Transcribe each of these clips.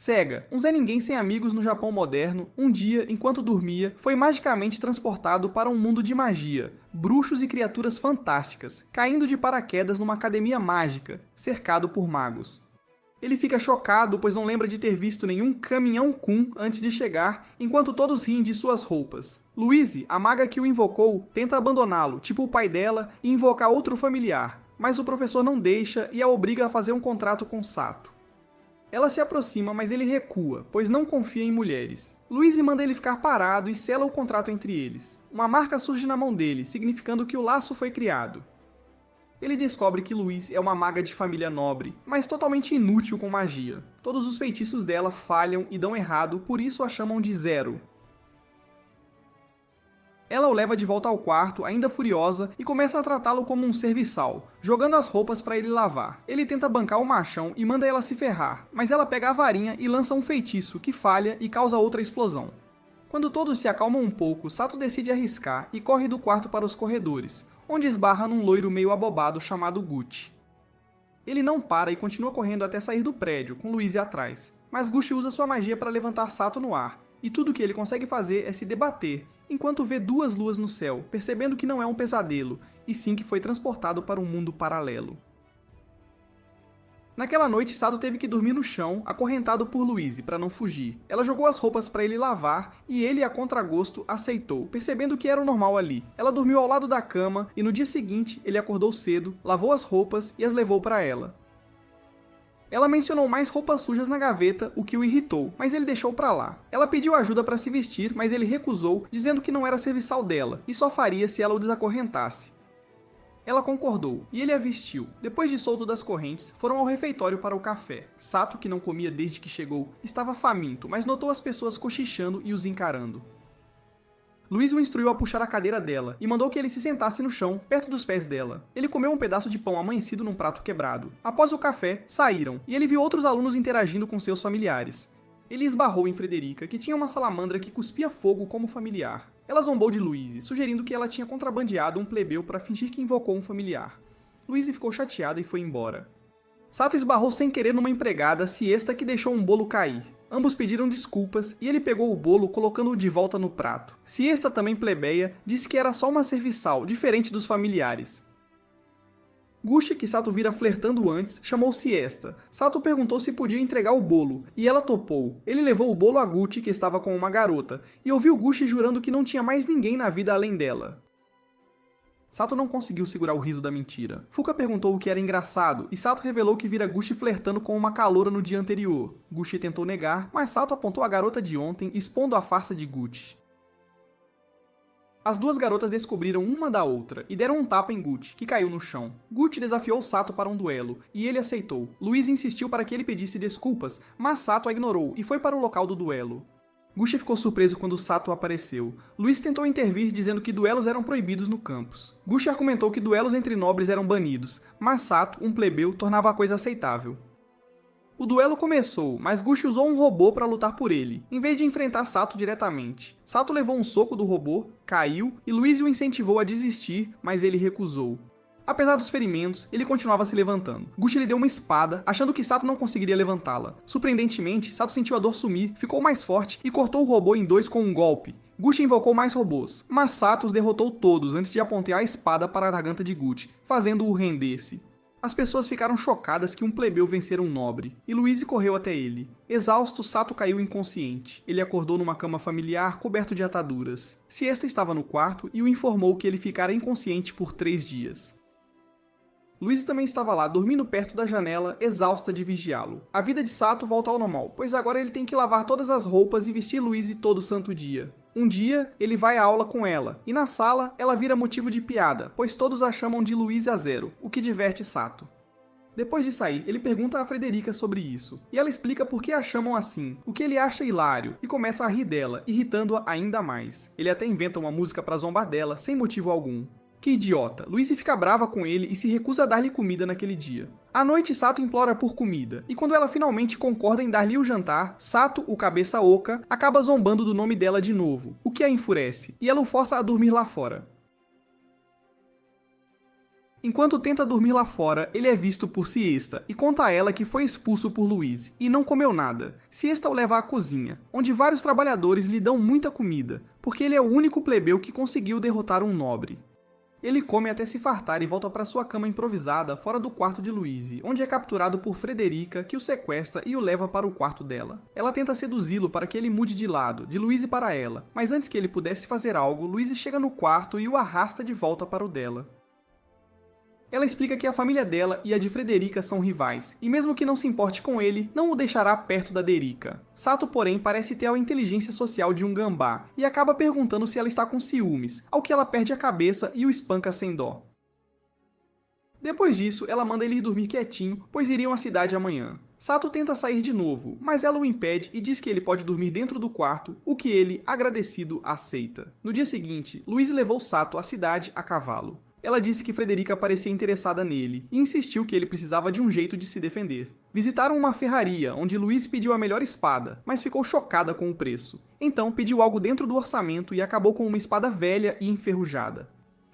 Cega, um Zé Ninguém sem amigos no Japão moderno, um dia, enquanto dormia, foi magicamente transportado para um mundo de magia, bruxos e criaturas fantásticas, caindo de paraquedas numa academia mágica, cercado por magos. Ele fica chocado, pois não lembra de ter visto nenhum caminhão-kun antes de chegar, enquanto todos riem de suas roupas. Louise, a maga que o invocou, tenta abandoná-lo, tipo o pai dela, e invocar outro familiar, mas o professor não deixa e a obriga a fazer um contrato com Sato. Ela se aproxima, mas ele recua, pois não confia em mulheres. Louise manda ele ficar parado e sela o contrato entre eles. Uma marca surge na mão dele, significando que o laço foi criado. Ele descobre que Louise é uma maga de família nobre, mas totalmente inútil com magia. Todos os feitiços dela falham e dão errado, por isso a chamam de Zero. Ela o leva de volta ao quarto, ainda furiosa, e começa a tratá-lo como um serviçal, jogando as roupas para ele lavar. Ele tenta bancar o machão e manda ela se ferrar, mas ela pega a varinha e lança um feitiço que falha e causa outra explosão. Quando todos se acalmam um pouco, Sato decide arriscar e corre do quarto para os corredores, onde esbarra num loiro meio abobado chamado Gucci. Ele não para e continua correndo até sair do prédio, com Louise atrás, mas Gucci usa sua magia para levantar Sato no ar, e tudo que ele consegue fazer é se debater, enquanto vê duas luas no céu, percebendo que não é um pesadelo, e sim que foi transportado para um mundo paralelo. Naquela noite, Sato teve que dormir no chão, acorrentado por Louise, para não fugir. Ela jogou as roupas para ele lavar, e ele, a contragosto, aceitou, percebendo que era o normal ali. Ela dormiu ao lado da cama, e no dia seguinte, ele acordou cedo, lavou as roupas e as levou para ela. Ela mencionou mais roupas sujas na gaveta, o que o irritou, mas ele deixou pra lá. Ela pediu ajuda para se vestir, mas ele recusou, dizendo que não era serviçal dela, e só faria se ela o desacorrentasse. Ela concordou, e ele a vestiu. Depois de solto das correntes, foram ao refeitório para o café. Sato, que não comia desde que chegou, estava faminto, mas notou as pessoas cochichando e os encarando. Louise o instruiu a puxar a cadeira dela e mandou que ele se sentasse no chão, perto dos pés dela. Ele comeu um pedaço de pão amanhecido num prato quebrado. Após o café, saíram, e ele viu outros alunos interagindo com seus familiares. Ele esbarrou em Frederica, que tinha uma salamandra que cuspia fogo como familiar. Ela zombou de Louise, sugerindo que ela tinha contrabandeado um plebeu para fingir que invocou um familiar. Louise ficou chateada e foi embora. Sato esbarrou sem querer numa empregada, Siesta, que deixou um bolo cair. Ambos pediram desculpas e ele pegou o bolo colocando-o de volta no prato. Siesta, também plebeia, disse que era só uma serviçal, diferente dos familiares. Gucci, que Sato vira flertando antes, chamou Siesta. Sato perguntou se podia entregar o bolo, e ela topou. Ele levou o bolo a Gucci, que estava com uma garota, e ouviu Gucci jurando que não tinha mais ninguém na vida além dela. Sato não conseguiu segurar o riso da mentira. Fuka perguntou o que era engraçado, e Sato revelou que vira Gucci flertando com uma caloura no dia anterior. Gucci tentou negar, mas Sato apontou a garota de ontem, expondo a farsa de Gucci. As duas garotas descobriram uma da outra, e deram um tapa em Gucci, que caiu no chão. Gucci desafiou Sato para um duelo, e ele aceitou. Louise insistiu para que ele pedisse desculpas, mas Sato a ignorou, e foi para o local do duelo. Gucci ficou surpreso quando Sato apareceu. Louise tentou intervir, dizendo que duelos eram proibidos no campus. Gucci argumentou que duelos entre nobres eram banidos, mas Sato, um plebeu, tornava a coisa aceitável. O duelo começou, mas Gucci usou um robô para lutar por ele, em vez de enfrentar Sato diretamente. Sato levou um soco do robô, caiu, e Louise o incentivou a desistir, mas ele recusou. Apesar dos ferimentos, ele continuava se levantando. Gucci lhe deu uma espada, achando que Sato não conseguiria levantá-la. Surpreendentemente, Sato sentiu a dor sumir, ficou mais forte e cortou o robô em dois com um golpe. Gucci invocou mais robôs, mas Sato os derrotou todos antes de apontar a espada para a garganta de Gucci, fazendo-o render-se. As pessoas ficaram chocadas que um plebeu vencera um nobre, e Louise correu até ele. Exausto, Sato caiu inconsciente. Ele acordou numa cama familiar coberto de ataduras. Siesta estava no quarto e o informou que ele ficara inconsciente por 3 dias. Louise também estava lá, dormindo perto da janela, exausta de vigiá-lo. A vida de Sato volta ao normal, pois agora ele tem que lavar todas as roupas e vestir Louise todo santo dia. Um dia, ele vai à aula com ela, e na sala, ela vira motivo de piada, pois todos a chamam de Louise a Zero, o que diverte Sato. Depois de sair, ele pergunta a Frederica sobre isso, e ela explica por que a chamam assim, o que ele acha hilário, e começa a rir dela, irritando-a ainda mais. Ele até inventa uma música para zombar dela, sem motivo algum. Que idiota! Louise fica brava com ele e se recusa a dar-lhe comida naquele dia. À noite, Sato implora por comida, e quando ela finalmente concorda em dar-lhe o jantar, Sato, o cabeça oca, acaba zombando do nome dela de novo, o que a enfurece, e ela o força a dormir lá fora. Enquanto tenta dormir lá fora, ele é visto por Siesta e conta a ela que foi expulso por Louise e não comeu nada. Siesta o leva à cozinha, onde vários trabalhadores lhe dão muita comida, porque ele é o único plebeu que conseguiu derrotar um nobre. Ele come até se fartar e volta para sua cama improvisada fora do quarto de Louise, onde é capturado por Frederica, que o sequestra e o leva para o quarto dela. Ela tenta seduzi-lo para que ele mude de lado, de Louise para ela, mas antes que ele pudesse fazer algo, Louise chega no quarto e o arrasta de volta para o dela. Ela explica que a família dela e a de Frederica são rivais, e mesmo que não se importe com ele, não o deixará perto da Derica. Sato, porém, parece ter a inteligência social de um gambá, e acaba perguntando se ela está com ciúmes, ao que ela perde a cabeça e o espanca sem dó. Depois disso, ela manda ele ir dormir quietinho, pois iriam à cidade amanhã. Sato tenta sair de novo, mas ela o impede e diz que ele pode dormir dentro do quarto, o que ele, agradecido, aceita. No dia seguinte, Louise levou Sato à cidade a cavalo. Ela disse que Frederica parecia interessada nele e insistiu que ele precisava de um jeito de se defender. Visitaram uma ferraria, onde Louise pediu a melhor espada, mas ficou chocada com o preço. Então pediu algo dentro do orçamento e acabou com uma espada velha e enferrujada.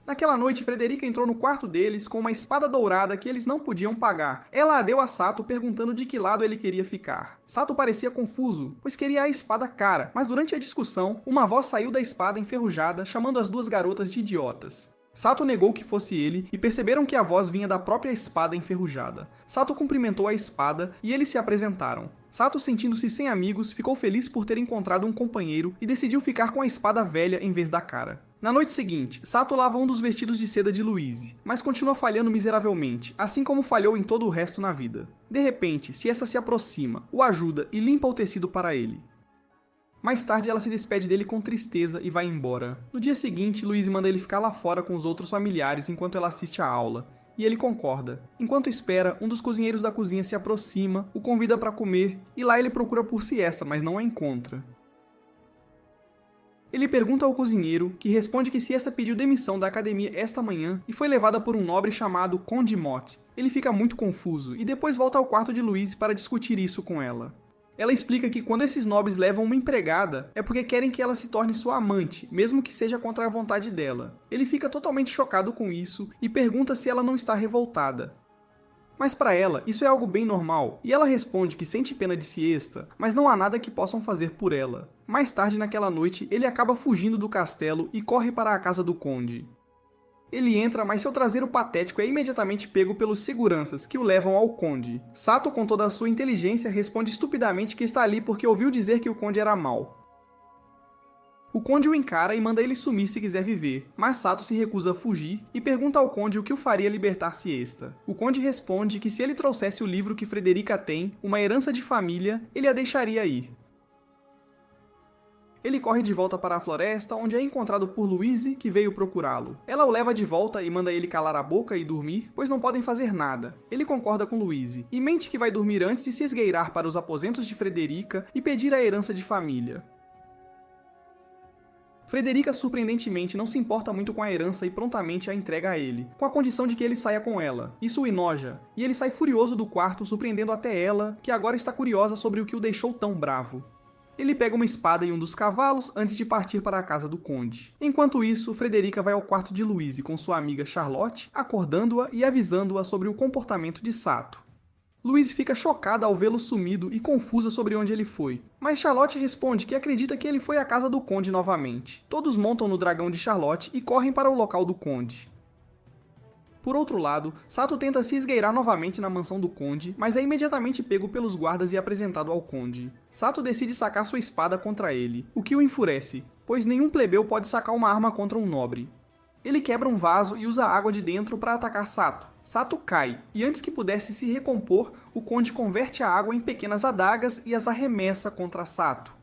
Naquela noite, Frederica entrou no quarto deles com uma espada dourada que eles não podiam pagar. Ela a deu a Sato perguntando de que lado ele queria ficar. Sato parecia confuso, pois queria a espada cara, mas durante a discussão, uma voz saiu da espada enferrujada, chamando as duas garotas de idiotas. Sato negou que fosse ele e perceberam que a voz vinha da própria espada enferrujada. Sato cumprimentou a espada e eles se apresentaram. Sato, sentindo-se sem amigos, ficou feliz por ter encontrado um companheiro e decidiu ficar com a espada velha em vez da cara. Na noite seguinte, Sato lava um dos vestidos de seda de Louise, mas continua falhando miseravelmente, assim como falhou em todo o resto na vida. De repente, Siesta se aproxima, o ajuda e limpa o tecido para ele. Mais tarde, ela se despede dele com tristeza e vai embora. No dia seguinte, Louise manda ele ficar lá fora com os outros familiares enquanto ela assiste a aula, e ele concorda. Enquanto espera, um dos cozinheiros da cozinha se aproxima, o convida para comer, e lá ele procura por Siesta, mas não a encontra. Ele pergunta ao cozinheiro, que responde que Siesta pediu demissão da academia esta manhã e foi levada por um nobre chamado Conde Mott. Ele fica muito confuso, e depois volta ao quarto de Louise para discutir isso com ela. Ela explica que quando esses nobres levam uma empregada, é porque querem que ela se torne sua amante, mesmo que seja contra a vontade dela. Ele fica totalmente chocado com isso e pergunta se ela não está revoltada. Mas para ela, isso é algo bem normal, e ela responde que sente pena de Siesta, mas não há nada que possam fazer por ela. Mais tarde naquela noite, ele acaba fugindo do castelo e corre para a casa do conde. Ele entra, mas seu traseiro patético é imediatamente pego pelos seguranças, que o levam ao conde. Sato, com toda a sua inteligência, responde estupidamente que está ali porque ouviu dizer que o conde era mau. O conde o encara e manda ele sumir se quiser viver, mas Sato se recusa a fugir e pergunta ao conde o que o faria libertar Siesta. O conde responde que se ele trouxesse o livro que Frederica tem, uma herança de família, ele a deixaria ir. Ele corre de volta para a floresta, onde é encontrado por Louise, que veio procurá-lo. Ela o leva de volta e manda ele calar a boca e dormir, pois não podem fazer nada. Ele concorda com Louise, e mente que vai dormir antes de se esgueirar para os aposentos de Frederica e pedir a herança de família. Frederica, surpreendentemente, não se importa muito com a herança e prontamente a entrega a ele, com a condição de que ele saia com ela. Isso o enoja, e ele sai furioso do quarto, surpreendendo até ela, que agora está curiosa sobre o que o deixou tão bravo. Ele pega uma espada e um dos cavalos antes de partir para a casa do conde. Enquanto isso, Frederica vai ao quarto de Louise com sua amiga Charlotte, acordando-a e avisando-a sobre o comportamento de Sato. Louise fica chocada ao vê-lo sumido e confusa sobre onde ele foi. Mas Charlotte responde que acredita que ele foi à casa do conde novamente. Todos montam no dragão de Charlotte e correm para o local do conde. Por outro lado, Sato tenta se esgueirar novamente na mansão do conde, mas é imediatamente pego pelos guardas e apresentado ao conde. Sato decide sacar sua espada contra ele, o que o enfurece, pois nenhum plebeu pode sacar uma arma contra um nobre. Ele quebra um vaso e usa água de dentro para atacar Sato. Sato cai, e antes que pudesse se recompor, o conde converte a água em pequenas adagas e as arremessa contra Sato.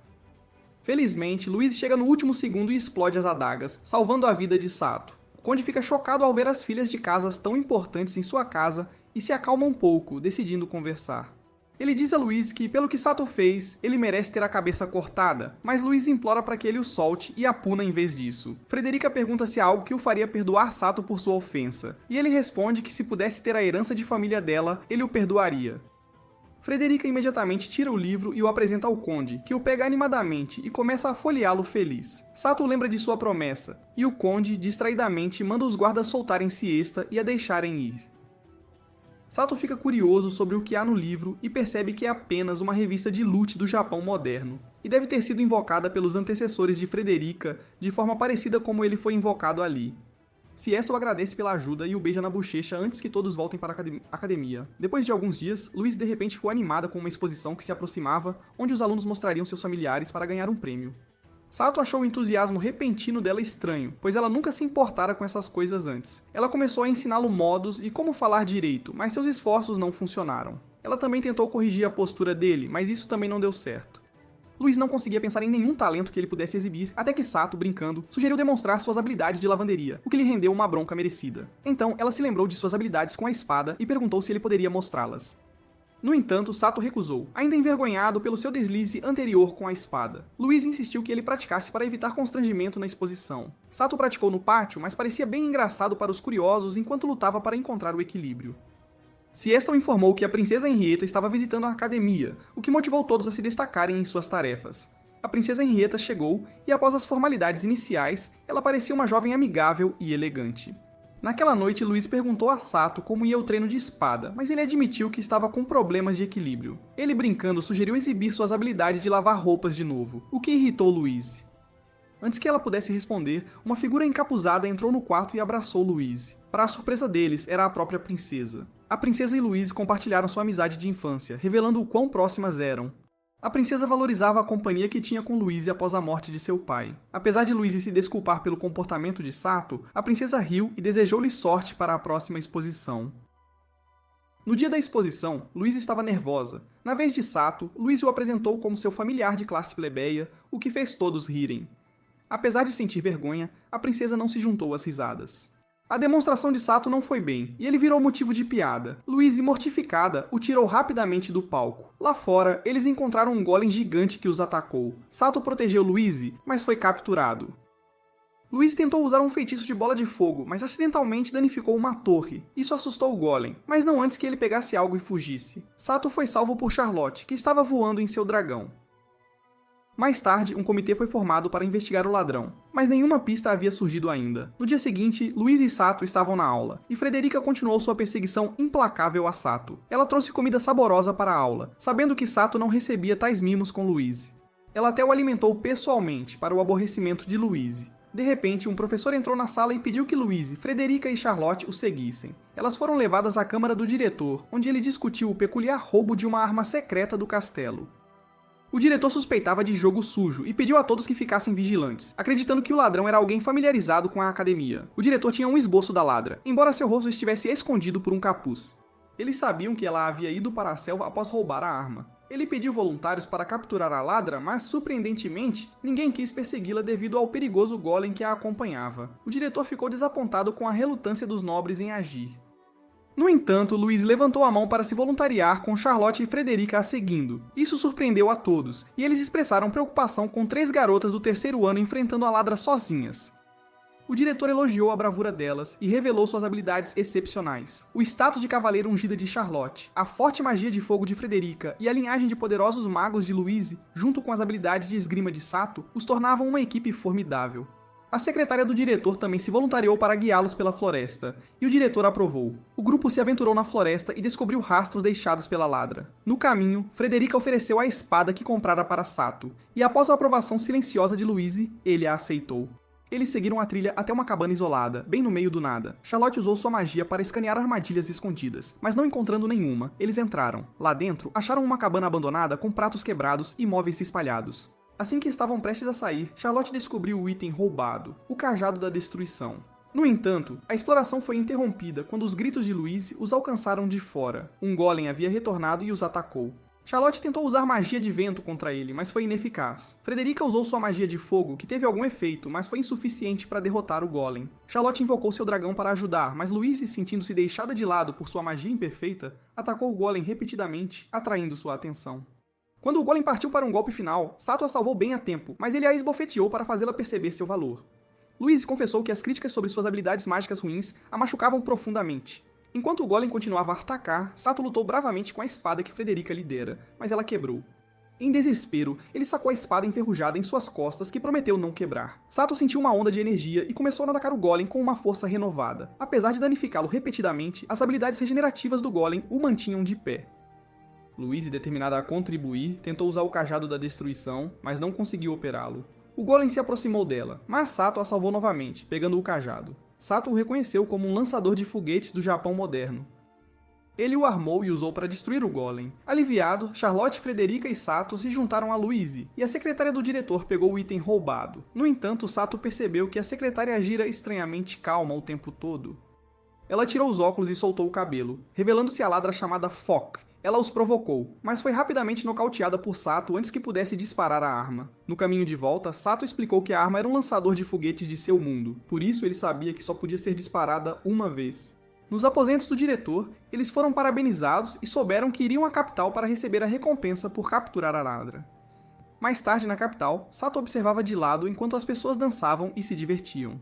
Felizmente, Louise chega no último segundo e explode as adagas, salvando a vida de Sato. O conde fica chocado ao ver as filhas de casas tão importantes em sua casa e se acalma um pouco, decidindo conversar. Ele diz a Louise que, pelo que Sato fez, ele merece ter a cabeça cortada, mas Louise implora para que ele o solte e a puna em vez disso. Frederica pergunta se há algo que o faria perdoar Sato por sua ofensa, e ele responde que se pudesse ter a herança de família dela, ele o perdoaria. Frederica imediatamente tira o livro e o apresenta ao conde, que o pega animadamente e começa a folheá-lo feliz. Sato lembra de sua promessa, e o conde, distraidamente, manda os guardas soltarem Siesta e a deixarem ir. Sato fica curioso sobre o que há no livro e percebe que é apenas uma revista de lute do Japão moderno, e deve ter sido invocada pelos antecessores de Frederica de forma parecida como ele foi invocado ali. Siesta o agradece pela ajuda e o beija na bochecha antes que todos voltem para a academia. Depois de alguns dias, Louise de repente ficou animada com uma exposição que se aproximava, onde os alunos mostrariam seus familiares para ganhar um prêmio. Sato achou o entusiasmo repentino dela estranho, pois ela nunca se importara com essas coisas antes. Ela começou a ensiná-lo modos e como falar direito, mas seus esforços não funcionaram. Ela também tentou corrigir a postura dele, mas isso também não deu certo. Louise não conseguia pensar em nenhum talento que ele pudesse exibir, até que Sato, brincando, sugeriu demonstrar suas habilidades de lavanderia, o que lhe rendeu uma bronca merecida. Então, ela se lembrou de suas habilidades com a espada e perguntou se ele poderia mostrá-las. No entanto, Sato recusou, ainda envergonhado pelo seu deslize anterior com a espada. Louise insistiu que ele praticasse para evitar constrangimento na exposição. Sato praticou no pátio, mas parecia bem engraçado para os curiosos enquanto lutava para encontrar o equilíbrio. Siesta o informou que a princesa Henrietta estava visitando a academia, o que motivou todos a se destacarem em suas tarefas. A princesa Henrietta chegou e, após as formalidades iniciais, ela parecia uma jovem amigável e elegante. Naquela noite, Louise perguntou a Sato como ia o treino de espada, mas ele admitiu que estava com problemas de equilíbrio. Ele, brincando, sugeriu exibir suas habilidades de lavar roupas de novo, o que irritou Louise. Antes que ela pudesse responder, uma figura encapuzada entrou no quarto e abraçou Louise. Para a surpresa deles, era a própria princesa. A princesa e Louise compartilharam sua amizade de infância, revelando o quão próximas eram. A princesa valorizava a companhia que tinha com Louise após a morte de seu pai. Apesar de Louise se desculpar pelo comportamento de Sato, a princesa riu e desejou-lhe sorte para a próxima exposição. No dia da exposição, Louise estava nervosa. Na vez de Sato, Louise o apresentou como seu familiar de classe plebeia, o que fez todos rirem. Apesar de sentir vergonha, a princesa não se juntou às risadas. A demonstração de Sato não foi bem, e ele virou motivo de piada. Louise, mortificada, o tirou rapidamente do palco. Lá fora, eles encontraram um golem gigante que os atacou. Sato protegeu Louise, mas foi capturado. Louise tentou usar um feitiço de bola de fogo, mas acidentalmente danificou uma torre. Isso assustou o golem, mas não antes que ele pegasse algo e fugisse. Sato foi salvo por Charlotte, que estava voando em seu dragão. Mais tarde, um comitê foi formado para investigar o ladrão, mas nenhuma pista havia surgido ainda. No dia seguinte, Louise e Sato estavam na aula, e Frederica continuou sua perseguição implacável a Sato. Ela trouxe comida saborosa para a aula, sabendo que Sato não recebia tais mimos com Louise. Ela até o alimentou pessoalmente, para o aborrecimento de Louise. De repente, um professor entrou na sala e pediu que Louise, Frederica e Charlotte o seguissem. Elas foram levadas à câmara do diretor, onde ele discutiu o peculiar roubo de uma arma secreta do castelo. O diretor suspeitava de jogo sujo e pediu a todos que ficassem vigilantes, acreditando que o ladrão era alguém familiarizado com a academia. O diretor tinha um esboço da ladra, embora seu rosto estivesse escondido por um capuz. Eles sabiam que ela havia ido para a selva após roubar a arma. Ele pediu voluntários para capturar a ladra, mas, surpreendentemente, ninguém quis persegui-la devido ao perigoso golem que a acompanhava. O diretor ficou desapontado com a relutância dos nobres em agir. No entanto, Louise levantou a mão para se voluntariar com Charlotte e Frederica a seguindo. Isso surpreendeu a todos, e eles expressaram preocupação com 3 garotas do terceiro ano enfrentando a ladra sozinhas. O diretor elogiou a bravura delas e revelou suas habilidades excepcionais. O status de cavaleiro ungida de Charlotte, a forte magia de fogo de Frederica e a linhagem de poderosos magos de Louise, junto com as habilidades de esgrima de Sato, os tornavam uma equipe formidável. A secretária do diretor também se voluntariou para guiá-los pela floresta, e o diretor aprovou. O grupo se aventurou na floresta e descobriu rastros deixados pela ladra. No caminho, Frederica ofereceu a espada que comprara para Sato, e após a aprovação silenciosa de Louise, ele a aceitou. Eles seguiram a trilha até uma cabana isolada, bem no meio do nada. Charlotte usou sua magia para escanear armadilhas escondidas, mas não encontrando nenhuma, eles entraram. Lá dentro, acharam uma cabana abandonada com pratos quebrados e móveis espalhados. Assim que estavam prestes a sair, Charlotte descobriu o item roubado, o Cajado da Destruição. No entanto, a exploração foi interrompida quando os gritos de Louise os alcançaram de fora. Um golem havia retornado e os atacou. Charlotte tentou usar magia de vento contra ele, mas foi ineficaz. Frederica usou sua magia de fogo, que teve algum efeito, mas foi insuficiente para derrotar o golem. Charlotte invocou seu dragão para ajudar, mas Louise, sentindo-se deixada de lado por sua magia imperfeita, atacou o golem repetidamente, atraindo sua atenção. Quando o golem partiu para um golpe final, Sato a salvou bem a tempo, mas ele a esbofeteou para fazê-la perceber seu valor. Louise confessou que as críticas sobre suas habilidades mágicas ruins a machucavam profundamente. Enquanto o Golem continuava a atacar, Sato lutou bravamente com a espada que Frederica lhe dera, mas ela quebrou. Em desespero, ele sacou a espada enferrujada em suas costas que prometeu não quebrar. Sato sentiu uma onda de energia e começou a atacar o Golem com uma força renovada. Apesar de danificá-lo repetidamente, as habilidades regenerativas do Golem o mantinham de pé. Louise, determinada a contribuir, tentou usar o cajado da destruição, mas não conseguiu operá-lo. O Golem se aproximou dela, mas Sato a salvou novamente, pegando o cajado. Sato o reconheceu como um lançador de foguetes do Japão moderno. Ele o armou e usou para destruir o Golem. Aliviado, Charlotte, Frederica e Sato se juntaram a Louise, e a secretária do diretor pegou o item roubado. No entanto, Sato percebeu que a secretária agira estranhamente calma o tempo todo. Ela tirou os óculos e soltou o cabelo, revelando-se a ladra chamada Fock. Ela os provocou, mas foi rapidamente nocauteada por Sato antes que pudesse disparar a arma. No caminho de volta, Sato explicou que a arma era um lançador de foguetes de seu mundo, por isso ele sabia que só podia ser disparada uma vez. Nos aposentos do diretor, eles foram parabenizados e souberam que iriam à capital para receber a recompensa por capturar a ladra. Mais tarde, na capital, Sato observava de lado enquanto as pessoas dançavam e se divertiam.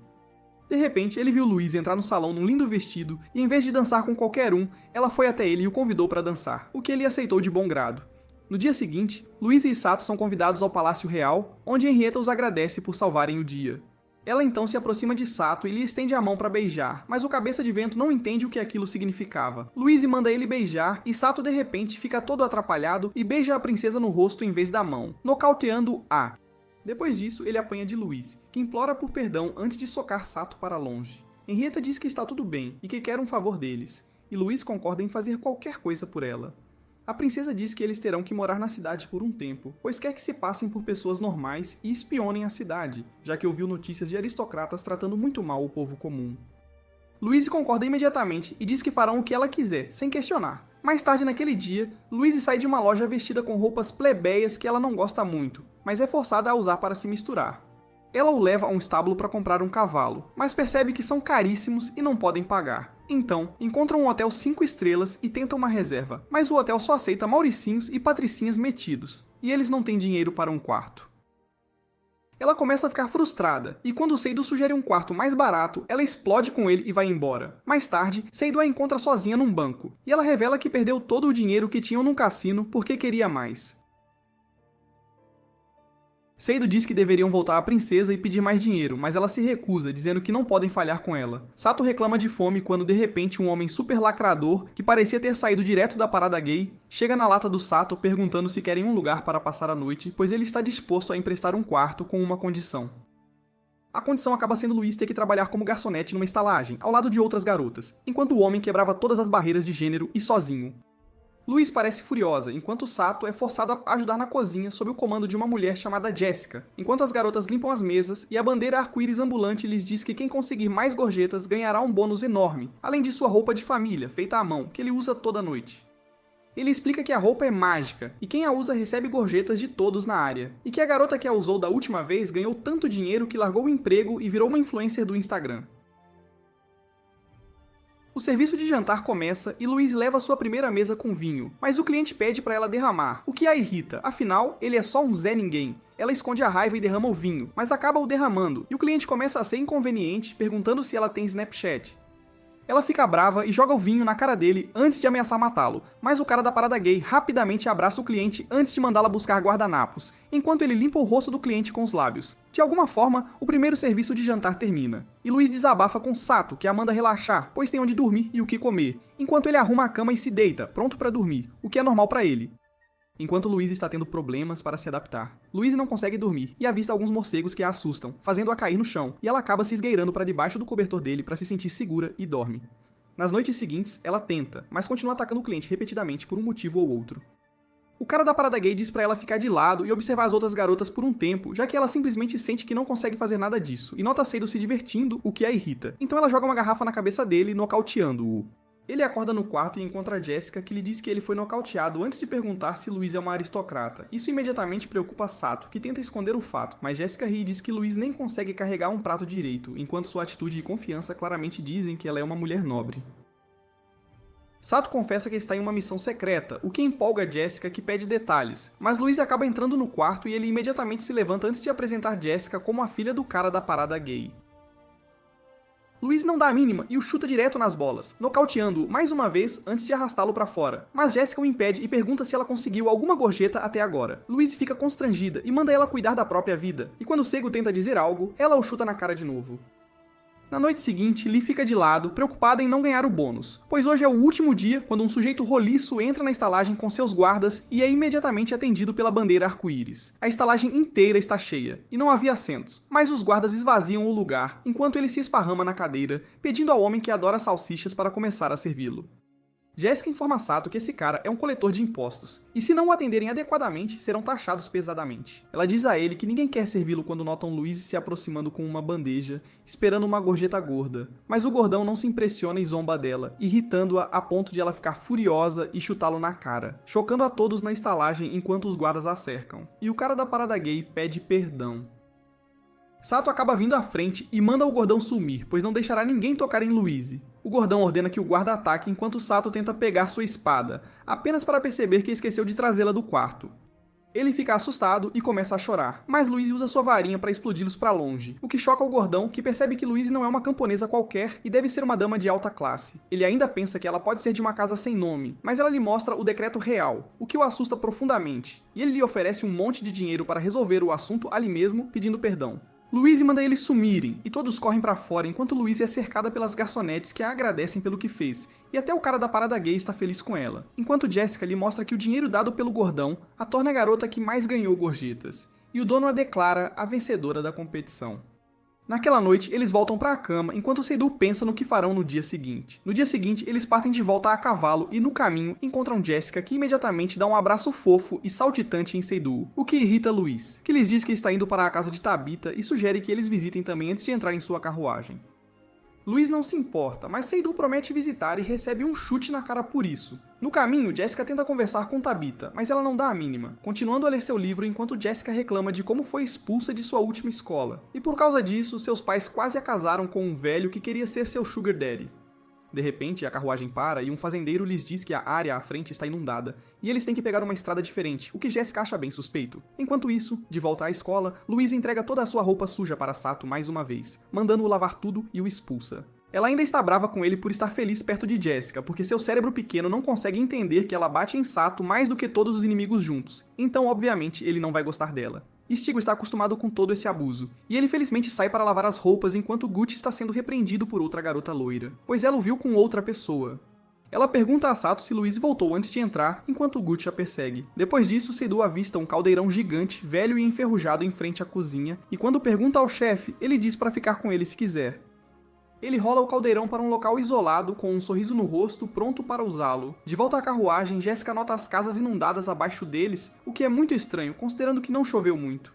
De repente, ele viu Louise entrar no salão num lindo vestido e, em vez de dançar com qualquer um, ela foi até ele e o convidou para dançar, o que ele aceitou de bom grado. No dia seguinte, Louise e Sato são convidados ao Palácio Real, onde Henrietta os agradece por salvarem o dia. Ela então se aproxima de Sato e lhe estende a mão para beijar, mas o cabeça de vento não entende o que aquilo significava. Louise manda ele beijar e Sato de repente fica todo atrapalhado e beija a princesa no rosto em vez da mão, nocauteando-a. Depois disso, ele apanha de Louise, que implora por perdão antes de socar Sato para longe. Henrietta diz que está tudo bem e que quer um favor deles, e Louise concorda em fazer qualquer coisa por ela. A princesa diz que eles terão que morar na cidade por um tempo, pois quer que se passem por pessoas normais e espionem a cidade, já que ouviu notícias de aristocratas tratando muito mal o povo comum. Louise concorda imediatamente e diz que farão o que ela quiser, sem questionar. Mais tarde naquele dia, Louise sai de uma loja vestida com roupas plebeias que ela não gosta muito, mas é forçada a usar para se misturar. Ela o leva a um estábulo para comprar um cavalo, mas percebe que são caríssimos e não podem pagar. Então, encontram um hotel 5 estrelas e tentam uma reserva, mas o hotel só aceita mauricinhos e patricinhas metidos, e eles não têm dinheiro para um quarto. Ela começa a ficar frustrada, e quando Seido sugere um quarto mais barato, ela explode com ele e vai embora. Mais tarde, Seido a encontra sozinha num banco, e ela revela que perdeu todo o dinheiro que tinham num cassino porque queria mais. Seido diz que deveriam voltar à princesa e pedir mais dinheiro, mas ela se recusa, dizendo que não podem falhar com ela. Sato reclama de fome quando de repente um homem super lacrador, que parecia ter saído direto da parada gay, chega na lata do Sato perguntando se querem um lugar para passar a noite, pois ele está disposto a emprestar um quarto com uma condição. A condição acaba sendo Louise ter que trabalhar como garçonete numa estalagem, ao lado de outras garotas, enquanto o homem quebrava todas as barreiras de gênero e sozinho. Louise parece furiosa, enquanto Sato é forçado a ajudar na cozinha sob o comando de uma mulher chamada Jessica, enquanto as garotas limpam as mesas e a bandeira arco-íris ambulante lhes diz que quem conseguir mais gorjetas ganhará um bônus enorme, além de sua roupa de família, feita à mão, que ele usa toda noite. Ele explica que a roupa é mágica, e quem a usa recebe gorjetas de todos na área, e que a garota que a usou da última vez ganhou tanto dinheiro que largou o emprego e virou uma influencer do Instagram. O serviço de jantar começa e Louise leva sua primeira mesa com vinho, mas o cliente pede para ela derramar, o que a irrita, afinal, ele é só um Zé Ninguém. Ela esconde a raiva e derrama o vinho, mas acaba o derramando, e o cliente começa a ser inconveniente, perguntando se ela tem Snapchat. Ela fica brava e joga o vinho na cara dele antes de ameaçar matá-lo, mas o cara da parada gay rapidamente abraça o cliente antes de mandá-la buscar guardanapos, enquanto ele limpa o rosto do cliente com os lábios. De alguma forma, o primeiro serviço de jantar termina, e Louise desabafa com Sato, que a manda relaxar, pois tem onde dormir e o que comer, enquanto ele arruma a cama e se deita, pronto para dormir, o que é normal para ele. Enquanto Louise está tendo problemas para se adaptar. Louise não consegue dormir e avista alguns morcegos que a assustam, fazendo-a cair no chão, e ela acaba se esgueirando para debaixo do cobertor dele para se sentir segura e dorme. Nas noites seguintes, ela tenta, mas continua atacando o cliente repetidamente por um motivo ou outro. O cara da parada gay diz pra ela ficar de lado e observar as outras garotas por um tempo, já que ela simplesmente sente que não consegue fazer nada disso, e nota Seido se divertindo, o que a irrita. Então ela joga uma garrafa na cabeça dele, nocauteando-o. Ele acorda no quarto e encontra Jessica, que lhe diz que ele foi nocauteado antes de perguntar se Louise é uma aristocrata. Isso imediatamente preocupa Sato, que tenta esconder o fato, mas Jessica ri e diz que Louise nem consegue carregar um prato direito, enquanto sua atitude e confiança claramente dizem que ela é uma mulher nobre. Sato confessa que está em uma missão secreta, o que empolga Jessica, que pede detalhes, mas Louise acaba entrando no quarto e ele imediatamente se levanta antes de apresentar Jessica como a filha do cara da parada gay. Louise não dá a mínima e o chuta direto nas bolas, nocauteando-o mais uma vez antes de arrastá-lo para fora. Mas Jessica o impede e pergunta se ela conseguiu alguma gorjeta até agora. Louise fica constrangida e manda ela cuidar da própria vida, e quando Seigo tenta dizer algo, ela o chuta na cara de novo. Na noite seguinte, Lee fica de lado, preocupada em não ganhar o bônus, pois hoje é o último dia quando um sujeito roliço entra na estalagem com seus guardas e é imediatamente atendido pela bandeira arco-íris. A estalagem inteira está cheia, e não havia assentos, mas os guardas esvaziam o lugar enquanto ele se esparrama na cadeira, pedindo ao homem que adora salsichas para começar a servi-lo. Jessica informa Sato que esse cara é um coletor de impostos, e se não o atenderem adequadamente, serão taxados pesadamente. Ela diz a ele que ninguém quer servi-lo quando notam Louise se aproximando com uma bandeja, esperando uma gorjeta gorda, mas o gordão não se impressiona e zomba dela, irritando-a a ponto de ela ficar furiosa e chutá-lo na cara, chocando a todos na estalagem enquanto os guardas a cercam. E o cara da parada gay pede perdão. Sato acaba vindo à frente e manda o gordão sumir, pois não deixará ninguém tocar em Louise. O gordão ordena que o guarda ataque enquanto Sato tenta pegar sua espada, apenas para perceber que esqueceu de trazê-la do quarto. Ele fica assustado e começa a chorar, mas Louise usa sua varinha para explodi-los para longe, o que choca o gordão, que percebe que Louise não é uma camponesa qualquer e deve ser uma dama de alta classe. Ele ainda pensa que ela pode ser de uma casa sem nome, mas ela lhe mostra o decreto real, o que o assusta profundamente, e ele lhe oferece um monte de dinheiro para resolver o assunto ali mesmo, pedindo perdão. Louise manda eles sumirem, e todos correm pra fora enquanto Louise é cercada pelas garçonetes que a agradecem pelo que fez, e até o cara da parada gay está feliz com ela, enquanto Jessica lhe mostra que o dinheiro dado pelo gordão a torna a garota que mais ganhou gorjetas, e o dono a declara a vencedora da competição. Naquela noite, eles voltam para a cama enquanto Seidu pensa no que farão no dia seguinte. No dia seguinte, eles partem de volta a cavalo e, no caminho, encontram Jessica, que imediatamente dá um abraço fofo e saltitante em Seidu, o que irrita Louise, que lhes diz que está indo para a casa de Tabitha e sugere que eles visitem também antes de entrar em sua carruagem. Louise não se importa, mas Seidu promete visitar e recebe um chute na cara por isso. No caminho, Jessica tenta conversar com Tabitha, mas ela não dá a mínima, continuando a ler seu livro enquanto Jessica reclama de como foi expulsa de sua última escola. E por causa disso, seus pais quase a casaram com um velho que queria ser seu sugar daddy. De repente, a carruagem para e um fazendeiro lhes diz que a área à frente está inundada, e eles têm que pegar uma estrada diferente, o que Jessica acha bem suspeito. Enquanto isso, de volta à escola, Louise entrega toda a sua roupa suja para Sato mais uma vez, mandando-o lavar tudo e o expulsa. Ela ainda está brava com ele por estar feliz perto de Jessica, porque seu cérebro pequeno não consegue entender que ela bate em Sato mais do que todos os inimigos juntos, então obviamente ele não vai gostar dela. Ichigo está acostumado com todo esse abuso, e ele felizmente sai para lavar as roupas enquanto Gucci está sendo repreendido por outra garota loira, pois ela o viu com outra pessoa. Ela pergunta a Sato se Louise voltou antes de entrar, enquanto Gucci a persegue. Depois disso, Seidu avista um caldeirão gigante, velho e enferrujado em frente à cozinha, e quando pergunta ao chefe, ele diz para ficar com ele se quiser. Ele rola o caldeirão para um local isolado, com um sorriso no rosto, pronto para usá-lo. De volta à carruagem, Jessica nota as casas inundadas abaixo deles, o que é muito estranho, considerando que não choveu muito.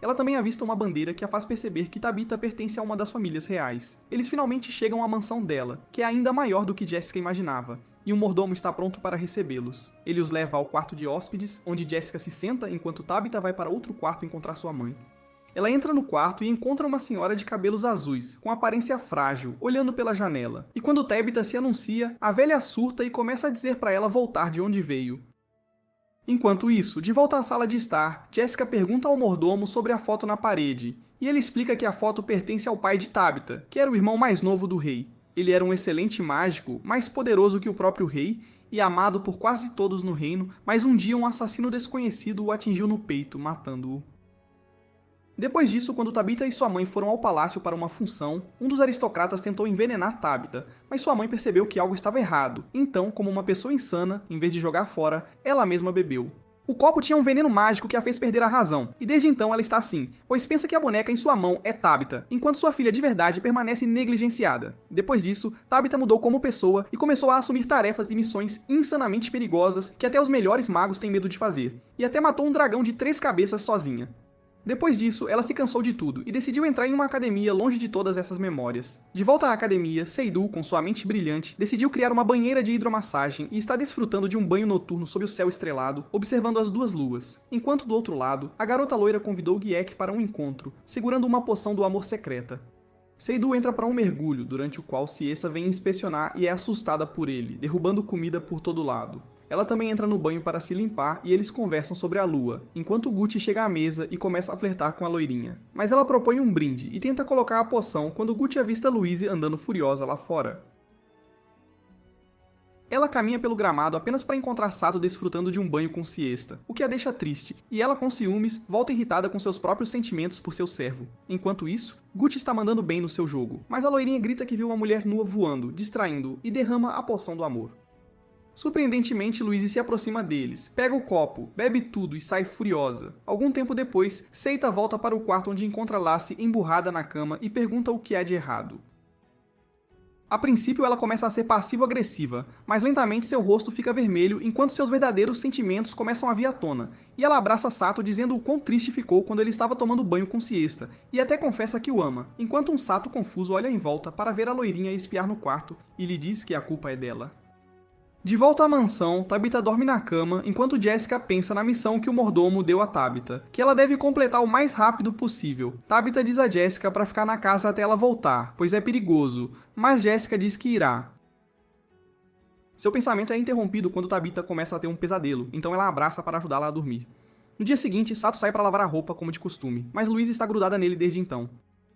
Ela também avista uma bandeira que a faz perceber que Tabitha pertence a uma das famílias reais. Eles finalmente chegam à mansão dela, que é ainda maior do que Jessica imaginava, e um mordomo está pronto para recebê-los. Ele os leva ao quarto de hóspedes, onde Jessica se senta enquanto Tabitha vai para outro quarto encontrar sua mãe. Ela entra no quarto e encontra uma senhora de cabelos azuis, com aparência frágil, olhando pela janela. E quando Tabitha se anuncia, a velha surta e começa a dizer para ela voltar de onde veio. Enquanto isso, de volta à sala de estar, Jessica pergunta ao mordomo sobre a foto na parede, e ele explica que a foto pertence ao pai de Tabitha, que era o irmão mais novo do rei. Ele era um excelente mágico, mais poderoso que o próprio rei, e amado por quase todos no reino, mas um dia um assassino desconhecido o atingiu no peito, matando-o. Depois disso, quando Tabitha e sua mãe foram ao palácio para uma função, um dos aristocratas tentou envenenar Tabitha, mas sua mãe percebeu que algo estava errado, então, como uma pessoa insana, em vez de jogar fora, ela mesma bebeu. O copo tinha um veneno mágico que a fez perder a razão, e desde então ela está assim, pois pensa que a boneca em sua mão é Tabitha, enquanto sua filha de verdade permanece negligenciada. Depois disso, Tabitha mudou como pessoa e começou a assumir tarefas e missões insanamente perigosas que até os melhores magos têm medo de fazer, e até matou um dragão de 3 cabeças sozinha. Depois disso, ela se cansou de tudo e decidiu entrar em uma academia longe de todas essas memórias. De volta à academia, Seidu, com sua mente brilhante, decidiu criar uma banheira de hidromassagem e está desfrutando de um banho noturno sob o céu estrelado, observando as 2 luas. Enquanto do outro lado, a garota loira convidou Gyek para um encontro, segurando uma poção do amor secreta. Seidu entra para um mergulho, durante o qual Ciessa vem inspecionar e é assustada por ele, derrubando comida por todo lado. Ela também entra no banho para se limpar e eles conversam sobre a lua, enquanto Gucci chega à mesa e começa a flertar com a loirinha. Mas ela propõe um brinde e tenta colocar a poção quando Gucci avista Louise andando furiosa lá fora. Ela caminha pelo gramado apenas para encontrar Sato desfrutando de um banho com siesta, o que a deixa triste, e ela com ciúmes volta irritada com seus próprios sentimentos por seu servo. Enquanto isso, Gucci está mandando bem no seu jogo, mas a loirinha grita que viu uma mulher nua voando, distraindo, e derrama a poção do amor. Surpreendentemente, Louise se aproxima deles, pega o copo, bebe tudo e sai furiosa. Algum tempo depois, Seita volta para o quarto onde encontra Lassie emburrada na cama e pergunta o que há de errado. A princípio ela começa a ser passivo-agressiva, mas lentamente seu rosto fica vermelho enquanto seus verdadeiros sentimentos começam a vir à tona, e ela abraça Sato dizendo o quão triste ficou quando ele estava tomando banho com siesta, e até confessa que o ama, enquanto um Sato confuso olha em volta para ver a loirinha espiar no quarto e lhe diz que a culpa é dela. De volta à mansão, Tabitha dorme na cama enquanto Jessica pensa na missão que o mordomo deu a Tabitha, que ela deve completar o mais rápido possível. Tabitha diz a Jessica para ficar na casa até ela voltar, pois é perigoso, mas Jessica diz que irá. Seu pensamento é interrompido quando Tabitha começa a ter um pesadelo, então ela abraça para ajudá-la a dormir. No dia seguinte, Sato sai para lavar a roupa como de costume, mas Louise está grudada nele desde então.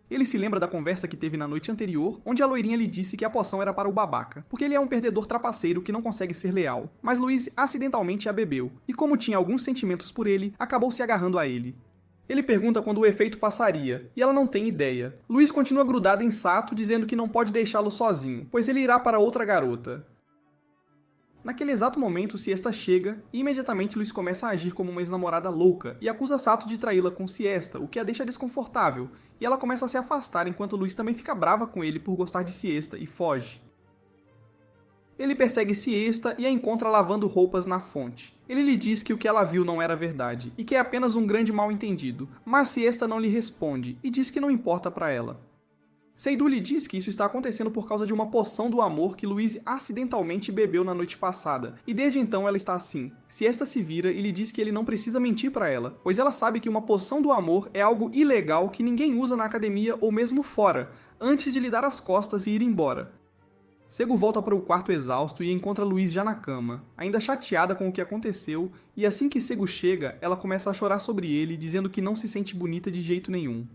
Ele se lembra da conversa que teve na noite anterior, onde a loirinha lhe disse que a poção era para o babaca, porque ele é um perdedor trapaceiro que não consegue ser leal, mas Louise acidentalmente a bebeu, e como tinha alguns sentimentos por ele, acabou se agarrando a ele. Ele pergunta quando o efeito passaria, e ela não tem ideia. Louise continua grudada em Sato, dizendo que não pode deixá-lo sozinho, pois ele irá para outra garota. Naquele exato momento, Siesta chega e imediatamente Louise começa a agir como uma ex-namorada louca e acusa Sato de traí-la com Siesta, o que a deixa desconfortável, e ela começa a se afastar enquanto Louise também fica brava com ele por gostar de Siesta e foge. Ele persegue Siesta e a encontra lavando roupas na fonte. Ele lhe diz que o que ela viu não era verdade e que é apenas um grande mal-entendido, mas Siesta não lhe responde e diz que não importa para ela. Seidu lhe diz que isso está acontecendo por causa de uma poção do amor que Louise acidentalmente bebeu na noite passada, e desde então ela está assim. Siesta se vira e lhe diz que ele não precisa mentir para ela, pois ela sabe que uma poção do amor é algo ilegal que ninguém usa na academia ou mesmo fora, antes de lhe dar as costas e ir embora. Seigu volta para o quarto exausto e encontra Louise já na cama, ainda chateada com o que aconteceu, e assim que Seigu chega, ela começa a chorar sobre ele, dizendo que não se sente bonita de jeito nenhum.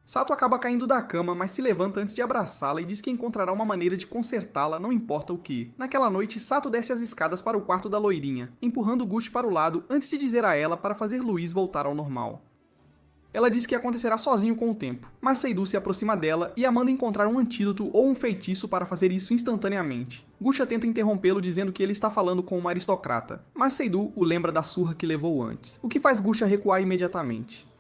Sato acaba caindo da cama, mas se levanta antes de abraçá-la e diz que encontrará uma maneira de consertá-la, não importa o que. Naquela noite, Sato desce as escadas para o quarto da loirinha, empurrando Gucci para o lado antes de dizer a ela para fazer Louise voltar ao normal. Ela diz que acontecerá sozinho com o tempo, mas Seidu se aproxima dela e a manda encontrar um antídoto ou um feitiço para fazer isso instantaneamente. Gucci tenta interrompê-lo dizendo que ele está falando com uma aristocrata, mas Seidu o lembra da surra que levou antes, o que faz Gucci recuar imediatamente.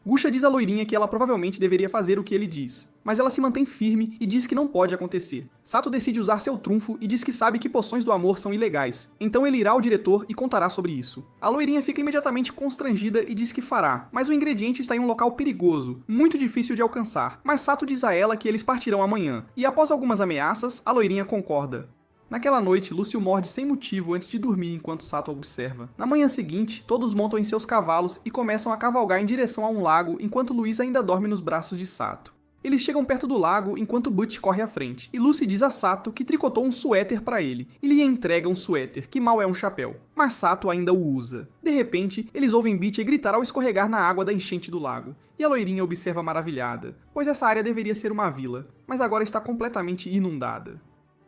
Gucci diz à loirinha que ela provavelmente deveria fazer o que ele diz, mas ela se mantém firme e diz que não pode acontecer. Sato decide usar seu trunfo e diz que sabe que poções do amor são ilegais, então ele irá ao diretor e contará sobre isso. A loirinha fica imediatamente constrangida e diz que fará, mas o ingrediente está em um local perigoso, muito difícil de alcançar, mas Sato diz a ela que eles partirão amanhã, e após algumas ameaças, a loirinha concorda. Naquela noite, Lúcio morde sem motivo antes de dormir enquanto Sato observa. Na manhã seguinte, todos montam em seus cavalos e começam a cavalgar em direção a um lago enquanto Louise ainda dorme nos braços de Sato. Eles chegam perto do lago enquanto Butch corre à frente, e Lucy diz a Sato que tricotou um suéter para ele, e lhe entrega um suéter, que mal é um chapéu. Mas Sato ainda o usa. De repente, eles ouvem Butch gritar ao escorregar na água da enchente do lago, e a loirinha observa maravilhada, pois essa área deveria ser uma vila, mas agora está completamente inundada.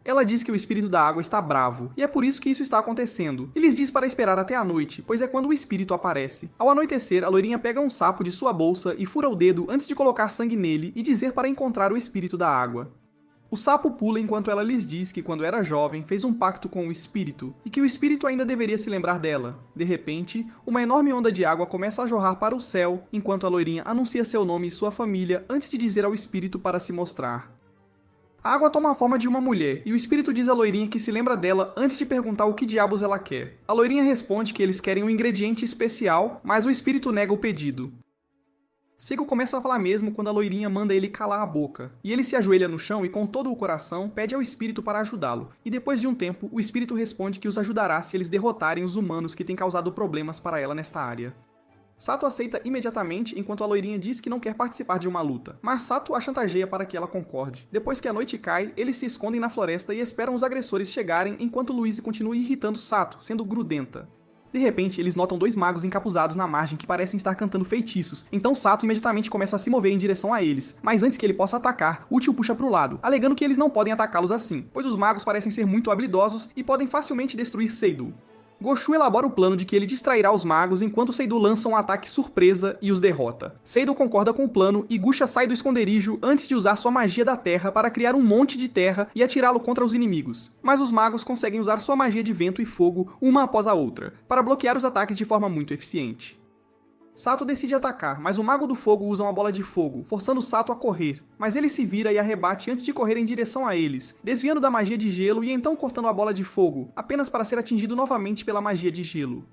Ela diz que o espírito da água está bravo, e é por isso que isso está acontecendo, e lhes diz para esperar até a noite, pois é quando o espírito aparece. Ao anoitecer, a loirinha pega um sapo de sua bolsa e fura o dedo antes de colocar sangue nele e dizer para encontrar o espírito da água. O sapo pula enquanto ela lhes diz que quando era jovem fez um pacto com o espírito, e que o espírito ainda deveria se lembrar dela. De repente, uma enorme onda de água começa a jorrar para o céu, enquanto a loirinha anuncia seu nome e sua família antes de dizer ao espírito para se mostrar. A água toma a forma de uma mulher, e o espírito diz à loirinha que se lembra dela antes de perguntar o que diabos ela quer. A loirinha responde que eles querem um ingrediente especial, mas o espírito nega o pedido. Seigo começa a falar mesmo quando a loirinha manda ele calar a boca, e ele se ajoelha no chão e com todo o coração pede ao espírito para ajudá-lo, e depois de um tempo o espírito responde que os ajudará se eles derrotarem os humanos que têm causado problemas para ela nesta área. Sato aceita imediatamente, enquanto a loirinha diz que não quer participar de uma luta, mas Sato a chantageia para que ela concorde. Depois que a noite cai, eles se escondem na floresta e esperam os agressores chegarem enquanto Louise continua irritando Sato, sendo grudenta. De repente, eles notam dois magos encapuzados na margem que parecem estar cantando feitiços, então Sato imediatamente começa a se mover em direção a eles, mas antes que ele possa atacar, Uchi o puxa pro lado, alegando que eles não podem atacá-los assim, pois os magos parecem ser muito habilidosos e podem facilmente destruir Seidu. Goshu elabora o plano de que ele distrairá os magos enquanto Seidu lança um ataque surpresa e os derrota. Seidu concorda com o plano e Gusha sai do esconderijo antes de usar sua magia da terra para criar um monte de terra e atirá-lo contra os inimigos. Mas os magos conseguem usar sua magia de vento e fogo uma após a outra, para bloquear os ataques de forma muito eficiente. Sato decide atacar, mas o Mago do Fogo usa uma bola de fogo, forçando Sato a correr. Mas ele se vira e a rebate antes de correr em direção a eles, desviando da magia de gelo e então cortando a bola de fogo, apenas para ser atingido novamente pela magia de gelo.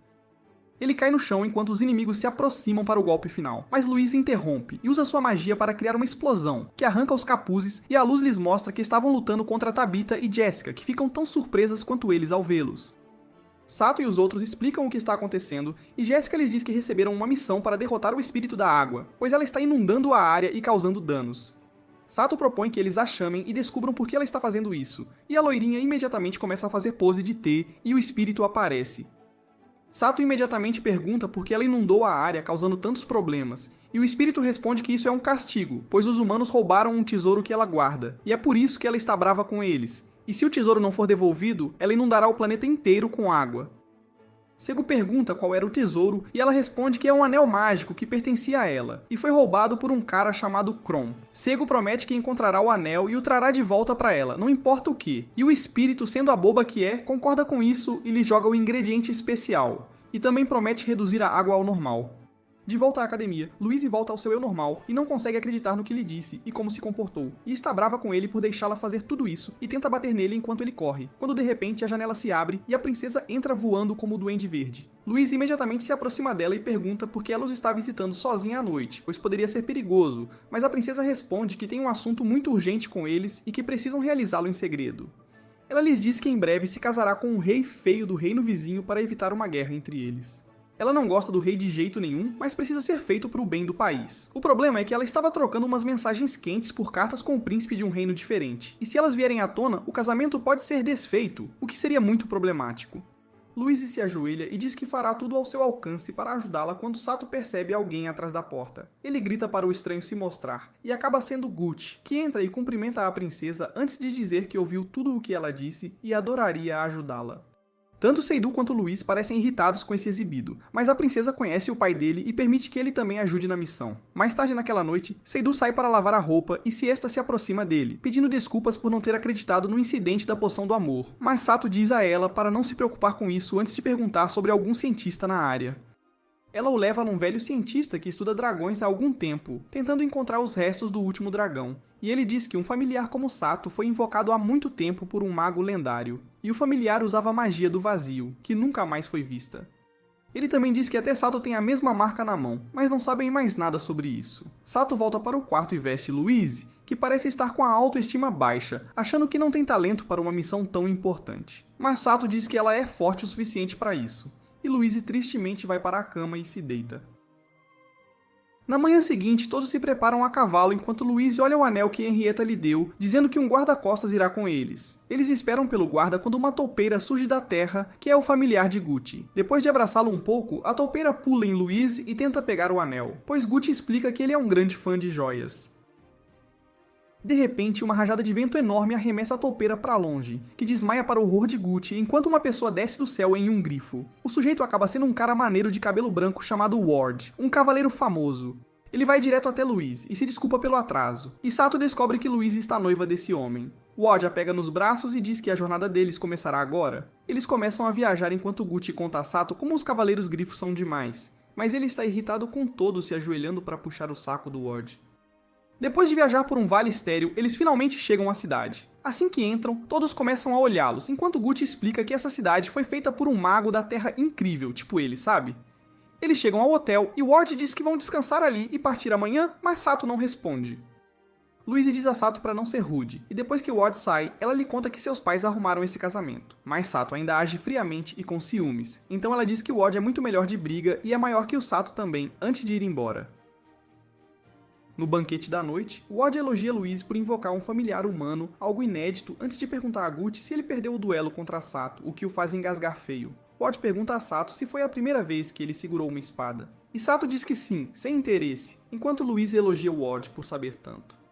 Ele cai no chão enquanto os inimigos se aproximam para o golpe final, mas Louise interrompe e usa sua magia para criar uma explosão, que arranca os capuzes e a luz lhes mostra que estavam lutando contra Tabitha e Jessica, que ficam tão surpresas quanto eles ao vê-los. Sato e os outros explicam o que está acontecendo, e Jessica lhes diz que receberam uma missão para derrotar o espírito da água, pois ela está inundando a área e causando danos. Sato propõe que eles a chamem e descubram por que ela está fazendo isso, e a loirinha imediatamente começa a fazer pose de T e o espírito aparece. Sato imediatamente pergunta por que ela inundou a área causando tantos problemas, e o espírito responde que isso é um castigo, pois os humanos roubaram um tesouro que ela guarda, e é por isso que ela está brava com eles. E se o tesouro não for devolvido, ela inundará o planeta inteiro com água. Seigu pergunta qual era o tesouro e ela responde que é um anel mágico que pertencia a ela, e foi roubado por um cara chamado Kron. Seigu promete que encontrará o anel e o trará de volta para ela, não importa o que, e o espírito, sendo a boba que é, concorda com isso e lhe joga o ingrediente especial, e também promete reduzir a água ao normal. De volta à academia, Louise volta ao seu eu normal e não consegue acreditar no que lhe disse e como se comportou, e está brava com ele por deixá-la fazer tudo isso e tenta bater nele enquanto ele corre, quando de repente a janela se abre e a princesa entra voando como o Duende Verde. Louise imediatamente se aproxima dela e pergunta por que ela os está visitando sozinha à noite, pois poderia ser perigoso, mas a princesa responde que tem um assunto muito urgente com eles e que precisam realizá-lo em segredo. Ela lhes diz que em breve se casará com um rei feio do reino vizinho para evitar uma guerra entre eles. Ela não gosta do rei de jeito nenhum, mas precisa ser feito para o bem do país. O problema é que ela estava trocando umas mensagens quentes por cartas com o príncipe de um reino diferente, e se elas vierem à tona, o casamento pode ser desfeito, o que seria muito problemático. Louise se ajoelha e diz que fará tudo ao seu alcance para ajudá-la quando Sato percebe alguém atrás da porta. Ele grita para o estranho se mostrar, e acaba sendo Gucci, que entra e cumprimenta a princesa antes de dizer que ouviu tudo o que ela disse e adoraria ajudá-la. Tanto Seidu quanto Louise parecem irritados com esse exibido, mas a princesa conhece o pai dele e permite que ele também ajude na missão. Mais tarde naquela noite, Seidu sai para lavar a roupa e Siesta se aproxima dele, pedindo desculpas por não ter acreditado no incidente da poção do amor, mas Sato diz a ela para não se preocupar com isso antes de perguntar sobre algum cientista na área. Ela o leva num velho cientista que estuda dragões há algum tempo, tentando encontrar os restos do último dragão. E ele diz que um familiar como Sato foi invocado há muito tempo por um mago lendário, e o familiar usava a magia do vazio, que nunca mais foi vista. Ele também diz que até Sato tem a mesma marca na mão, mas não sabem mais nada sobre isso. Sato volta para o quarto e veste Louise, que parece estar com a autoestima baixa, achando que não tem talento para uma missão tão importante. Mas Sato diz que ela é forte o suficiente para isso, e Louise tristemente vai para a cama e se deita. Na manhã seguinte, todos se preparam a cavalo enquanto Louise olha o anel que Henrietta lhe deu, dizendo que um guarda-costas irá com eles. Eles esperam pelo guarda quando uma toupeira surge da terra, que é o familiar de Gucci. Depois de abraçá-lo um pouco, a toupeira pula em Louise e tenta pegar o anel, pois Gucci explica que ele é um grande fã de joias. De repente, uma rajada de vento enorme arremessa a toupeira para longe, que desmaia para o horror de Gucci enquanto uma pessoa desce do céu em um grifo. O sujeito acaba sendo um cara maneiro de cabelo branco chamado Ward, um cavaleiro famoso. Ele vai direto até Louise e se desculpa pelo atraso, e Sato descobre que Louise está noiva desse homem. Ward a pega nos braços e diz que a jornada deles começará agora. Eles começam a viajar enquanto Gucci conta a Sato como os cavaleiros grifos são demais, mas ele está irritado com todos se ajoelhando para puxar o saco do Ward. Depois de viajar por um vale estéril, eles finalmente chegam à cidade. Assim que entram, todos começam a olhá-los, enquanto Gucci explica que essa cidade foi feita por um mago da Terra incrível, tipo ele, sabe? Eles chegam ao hotel e Ward diz que vão descansar ali e partir amanhã, mas Sato não responde. Louise diz a Sato para não ser rude, e depois que Ward sai, ela lhe conta que seus pais arrumaram esse casamento. Mas Sato ainda age friamente e com ciúmes, então ela diz que Ward é muito melhor de briga e é maior que o Sato também, antes de ir embora. No banquete da noite, Ward elogia Louise por invocar um familiar humano, algo inédito, antes de perguntar a Gucci se ele perdeu o duelo contra Sato, o que o faz engasgar feio. Ward pergunta a Sato se foi a primeira vez que ele segurou uma espada. E Sato diz que sim, sem interesse, enquanto Louise elogia Ward por saber tanto.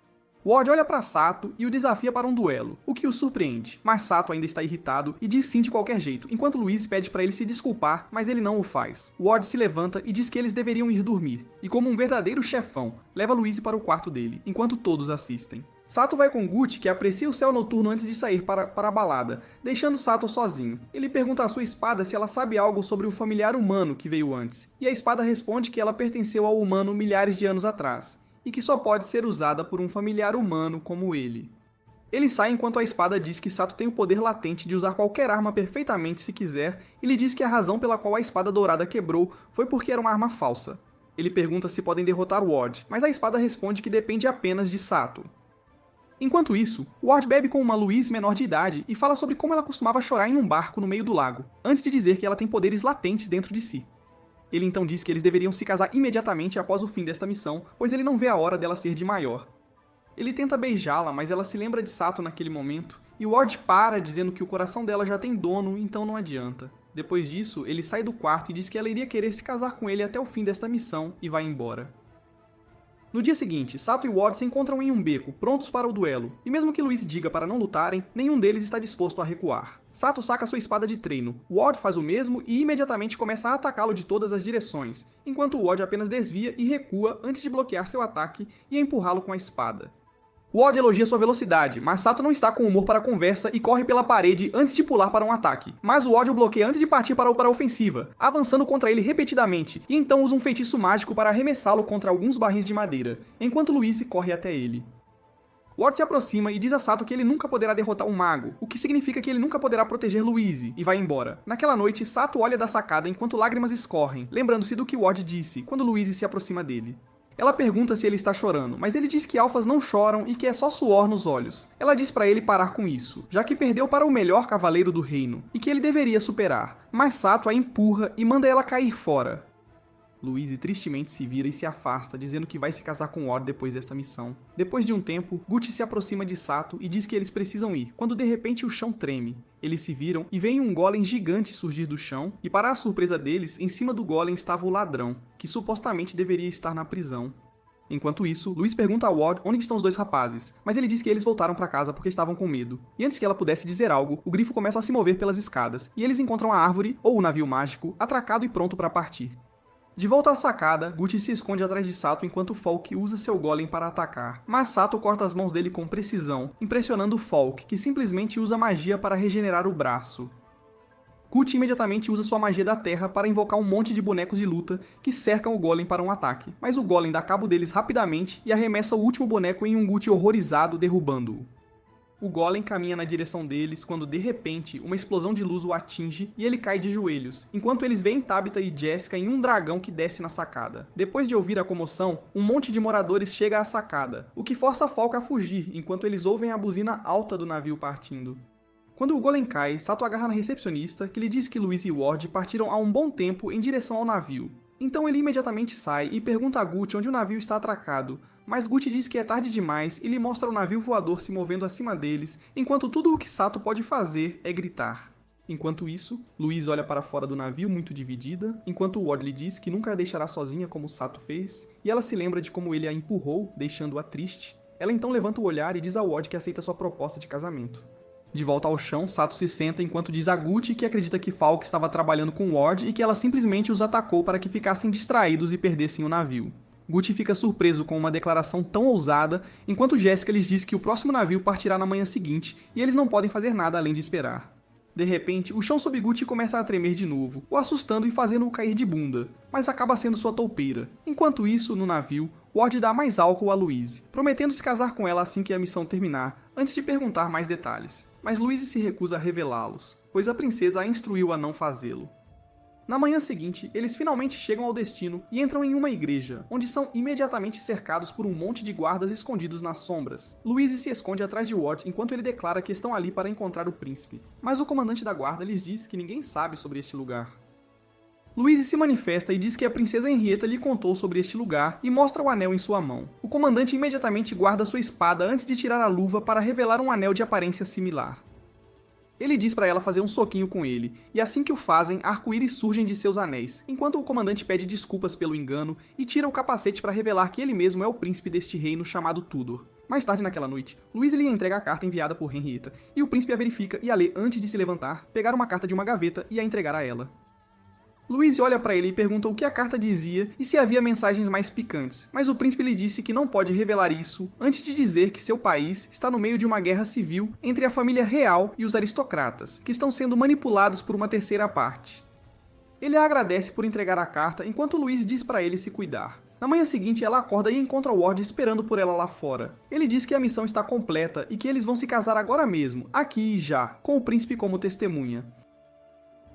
Ward olha para Sato e o desafia para um duelo, o que o surpreende, mas Sato ainda está irritado e diz sim de qualquer jeito, enquanto Louise pede para ele se desculpar, mas ele não o faz. Ward se levanta e diz que eles deveriam ir dormir, e como um verdadeiro chefão, leva Louise para o quarto dele, enquanto todos assistem. Sato vai com Gucci, que aprecia o céu noturno antes de sair para a balada, deixando Sato sozinho. Ele pergunta à sua espada se ela sabe algo sobre o familiar humano que veio antes, e a espada responde que ela pertenceu ao humano milhares de anos atrás, e que só pode ser usada por um familiar humano como ele. Ele sai enquanto a espada diz que Sato tem o poder latente de usar qualquer arma perfeitamente se quiser, e lhe diz que a razão pela qual a espada dourada quebrou foi porque era uma arma falsa. Ele pergunta se podem derrotar Ward, mas a espada responde que depende apenas de Sato. Enquanto isso, Ward bebe com uma Louise menor de idade e fala sobre como ela costumava chorar em um barco no meio do lago, antes de dizer que ela tem poderes latentes dentro de si. Ele então diz que eles deveriam se casar imediatamente após o fim desta missão, pois ele não vê a hora dela ser de maior. Ele tenta beijá-la, mas ela se lembra de Sato naquele momento, e Ward para dizendo que o coração dela já tem dono, então não adianta. Depois disso, ele sai do quarto e diz que ela iria querer se casar com ele até o fim desta missão e vai embora. No dia seguinte, Sato e Ward se encontram em um beco, prontos para o duelo, e mesmo que Louise diga para não lutarem, nenhum deles está disposto a recuar. Sato saca sua espada de treino, Ward faz o mesmo e imediatamente começa a atacá-lo de todas as direções, enquanto Ward apenas desvia e recua antes de bloquear seu ataque e empurrá-lo com a espada. Ward elogia sua velocidade, mas Sato não está com humor para a conversa e corre pela parede antes de pular para um ataque. Mas o Ward o bloqueia antes de partir para a ofensiva, avançando contra ele repetidamente, e então usa um feitiço mágico para arremessá-lo contra alguns barris de madeira, enquanto Louise corre até ele. Ward se aproxima e diz a Sato que ele nunca poderá derrotar um mago, o que significa que ele nunca poderá proteger Louise, e vai embora. Naquela noite, Sato olha da sacada enquanto lágrimas escorrem, lembrando-se do que Ward disse quando Louise se aproxima dele. Ela pergunta se ele está chorando, mas ele diz que alfas não choram e que é só suor nos olhos. Ela diz para ele parar com isso, já que perdeu para o melhor cavaleiro do reino, e que ele deveria superar, mas Sato a empurra e manda ela cair fora. Louise tristemente se vira e se afasta, dizendo que vai se casar com Ward depois desta missão. Depois de um tempo, Gucci se aproxima de Sato e diz que eles precisam ir, quando de repente o chão treme. Eles se viram e veem um golem gigante surgir do chão, e para a surpresa deles, em cima do golem estava o ladrão, que supostamente deveria estar na prisão. Enquanto isso, Louise pergunta a Ward onde estão os dois rapazes, mas ele diz que eles voltaram para casa porque estavam com medo. E antes que ela pudesse dizer algo, o grifo começa a se mover pelas escadas, e eles encontram a árvore, ou o navio mágico, atracado e pronto para partir. De volta à sacada, Gucci se esconde atrás de Sato enquanto Falk usa seu golem para atacar, mas Sato corta as mãos dele com precisão, impressionando Falk, que simplesmente usa magia para regenerar o braço. Gucci imediatamente usa sua magia da terra para invocar um monte de bonecos de luta que cercam o golem para um ataque, mas o golem dá cabo deles rapidamente e arremessa o último boneco em um Gucci horrorizado, derrubando-o. O golem caminha na direção deles quando, de repente, uma explosão de luz o atinge e ele cai de joelhos, enquanto eles veem Tabitha e Jessica em um dragão que desce na sacada. Depois de ouvir a comoção, um monte de moradores chega à sacada, o que força Falk a fugir, enquanto eles ouvem a buzina alta do navio partindo. Quando o golem cai, Sato agarra na recepcionista, que lhe diz que Louise e Ward partiram há um bom tempo em direção ao navio. Então ele imediatamente sai e pergunta a Gucci onde o navio está atracado, mas Gucci diz que é tarde demais e lhe mostra o navio voador se movendo acima deles, enquanto tudo o que Sato pode fazer é gritar. Enquanto isso, Louise olha para fora do navio muito dividida, enquanto Ward lhe diz que nunca a deixará sozinha como Sato fez, e ela se lembra de como ele a empurrou, deixando-a triste. Ela então levanta o olhar e diz a Ward que aceita sua proposta de casamento. De volta ao chão, Sato se senta enquanto diz a Gucci que acredita que Falk estava trabalhando com Ward e que ela simplesmente os atacou para que ficassem distraídos e perdessem o navio. Gucci fica surpreso com uma declaração tão ousada, enquanto Jessica lhes diz que o próximo navio partirá na manhã seguinte e eles não podem fazer nada além de esperar. De repente, o chão sob Gucci começa a tremer de novo, o assustando e fazendo-o cair de bunda, mas acaba sendo sua toupeira. Enquanto isso, no navio, Ward dá mais álcool a Louise, prometendo se casar com ela assim que a missão terminar, antes de perguntar mais detalhes. Mas Louise se recusa a revelá-los, pois a princesa a instruiu a não fazê-lo. Na manhã seguinte, eles finalmente chegam ao destino e entram em uma igreja, onde são imediatamente cercados por um monte de guardas escondidos nas sombras. Louise se esconde atrás de Ward enquanto ele declara que estão ali para encontrar o príncipe, mas o comandante da guarda lhes diz que ninguém sabe sobre este lugar. Louise se manifesta e diz que a princesa Henrietta lhe contou sobre este lugar e mostra o anel em sua mão. O comandante imediatamente guarda sua espada antes de tirar a luva para revelar um anel de aparência similar. Ele diz para ela fazer um soquinho com ele, e assim que o fazem, arco-íris surgem de seus anéis, enquanto o comandante pede desculpas pelo engano e tira o capacete para revelar que ele mesmo é o príncipe deste reino chamado Tudor. Mais tarde naquela noite, Louise lhe entrega a carta enviada por Henrietta, e o príncipe a verifica e a lê antes de se levantar, pegar uma carta de uma gaveta e a entregar a ela. Louise olha para ele e pergunta o que a carta dizia e se havia mensagens mais picantes, mas o príncipe lhe disse que não pode revelar isso antes de dizer que seu país está no meio de uma guerra civil entre a família real e os aristocratas, que estão sendo manipulados por uma terceira parte. Ele a agradece por entregar a carta enquanto Louise diz para ele se cuidar. Na manhã seguinte, ela acorda e encontra Ward esperando por ela lá fora. Ele diz que a missão está completa e que eles vão se casar agora mesmo, aqui e já, com o príncipe como testemunha.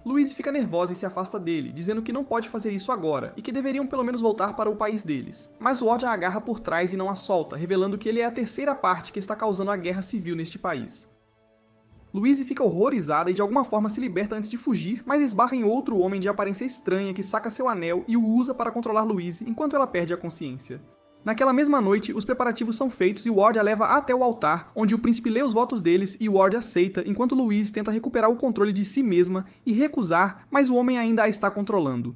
Louise fica nervosa e se afasta dele, dizendo que não pode fazer isso agora, e que deveriam pelo menos voltar para o país deles. Mas Ward a agarra por trás e não a solta, revelando que ele é a terceira parte que está causando a guerra civil neste país. Louise fica horrorizada e de alguma forma se liberta antes de fugir, mas esbarra em outro homem de aparência estranha que saca seu anel e o usa para controlar Louise enquanto ela perde a consciência. Naquela mesma noite, os preparativos são feitos e Ward a leva até o altar, onde o príncipe lê os votos deles e Ward aceita, enquanto Louise tenta recuperar o controle de si mesma e recusar, mas o homem ainda a está controlando.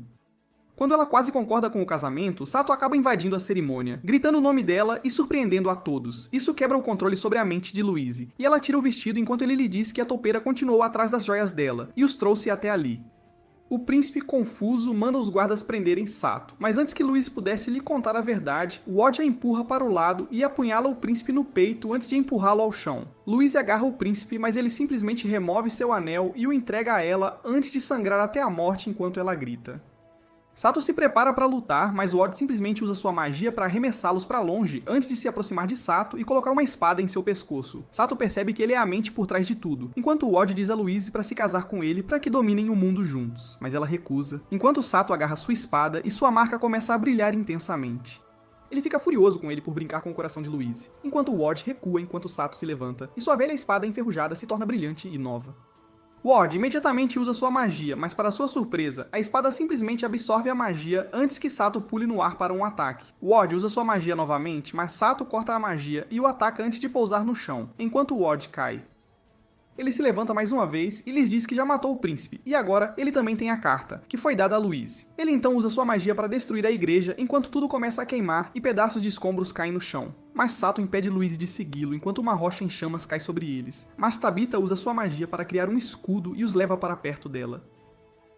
Quando ela quase concorda com o casamento, Sato acaba invadindo a cerimônia, gritando o nome dela e surpreendendo a todos. Isso quebra o controle sobre a mente de Louise, e ela tira o vestido enquanto ele lhe diz que a toupeira continuou atrás das joias dela, e os trouxe até ali. O príncipe, confuso, manda os guardas prenderem Sato, mas antes que Louise pudesse lhe contar a verdade, Ward a empurra para o lado e apunhala o príncipe no peito antes de empurrá-lo ao chão. Louise agarra o príncipe, mas ele simplesmente remove seu anel e o entrega a ela antes de sangrar até a morte enquanto ela grita. Sato se prepara para lutar, mas Ward simplesmente usa sua magia para arremessá-los para longe antes de se aproximar de Sato e colocar uma espada em seu pescoço. Sato percebe que ele é a mente por trás de tudo, enquanto Ward diz a Louise para se casar com ele para que dominem o mundo juntos, mas ela recusa, enquanto Sato agarra sua espada e sua marca começa a brilhar intensamente. Ele fica furioso com ele por brincar com o coração de Louise, enquanto Ward recua enquanto Sato se levanta e sua velha espada enferrujada se torna brilhante e nova. Ward imediatamente usa sua magia, mas para sua surpresa, a espada simplesmente absorve a magia antes que Sato pule no ar para um ataque. Ward usa sua magia novamente, mas Sato corta a magia e o ataca antes de pousar no chão, enquanto Ward cai. Ele se levanta mais uma vez e lhes diz que já matou o príncipe, e agora ele também tem a carta, que foi dada a Louise. Ele então usa sua magia para destruir a igreja, enquanto tudo começa a queimar e pedaços de escombros caem no chão. Mas Sato impede Louise de segui-lo enquanto uma rocha em chamas cai sobre eles. Mas Tabitha usa sua magia para criar um escudo e os leva para perto dela.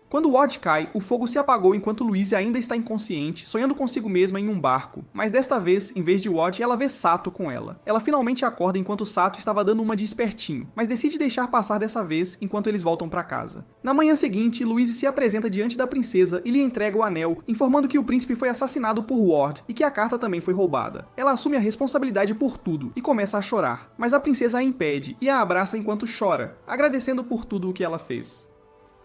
Quando Ward cai, o fogo se apagou enquanto Louise ainda está inconsciente, sonhando consigo mesma em um barco. Mas desta vez, em vez de Ward, ela vê Sato com ela. Ela finalmente acorda enquanto Sato estava dando uma de espertinho, mas decide deixar passar dessa vez enquanto eles voltam para casa. Na manhã seguinte, Louise se apresenta diante da princesa e lhe entrega o anel, informando que o príncipe foi assassinado por Ward e que a carta também foi roubada. Ela assume a responsabilidade por tudo e começa a chorar, mas a princesa a impede e a abraça enquanto chora, agradecendo por tudo o que ela fez.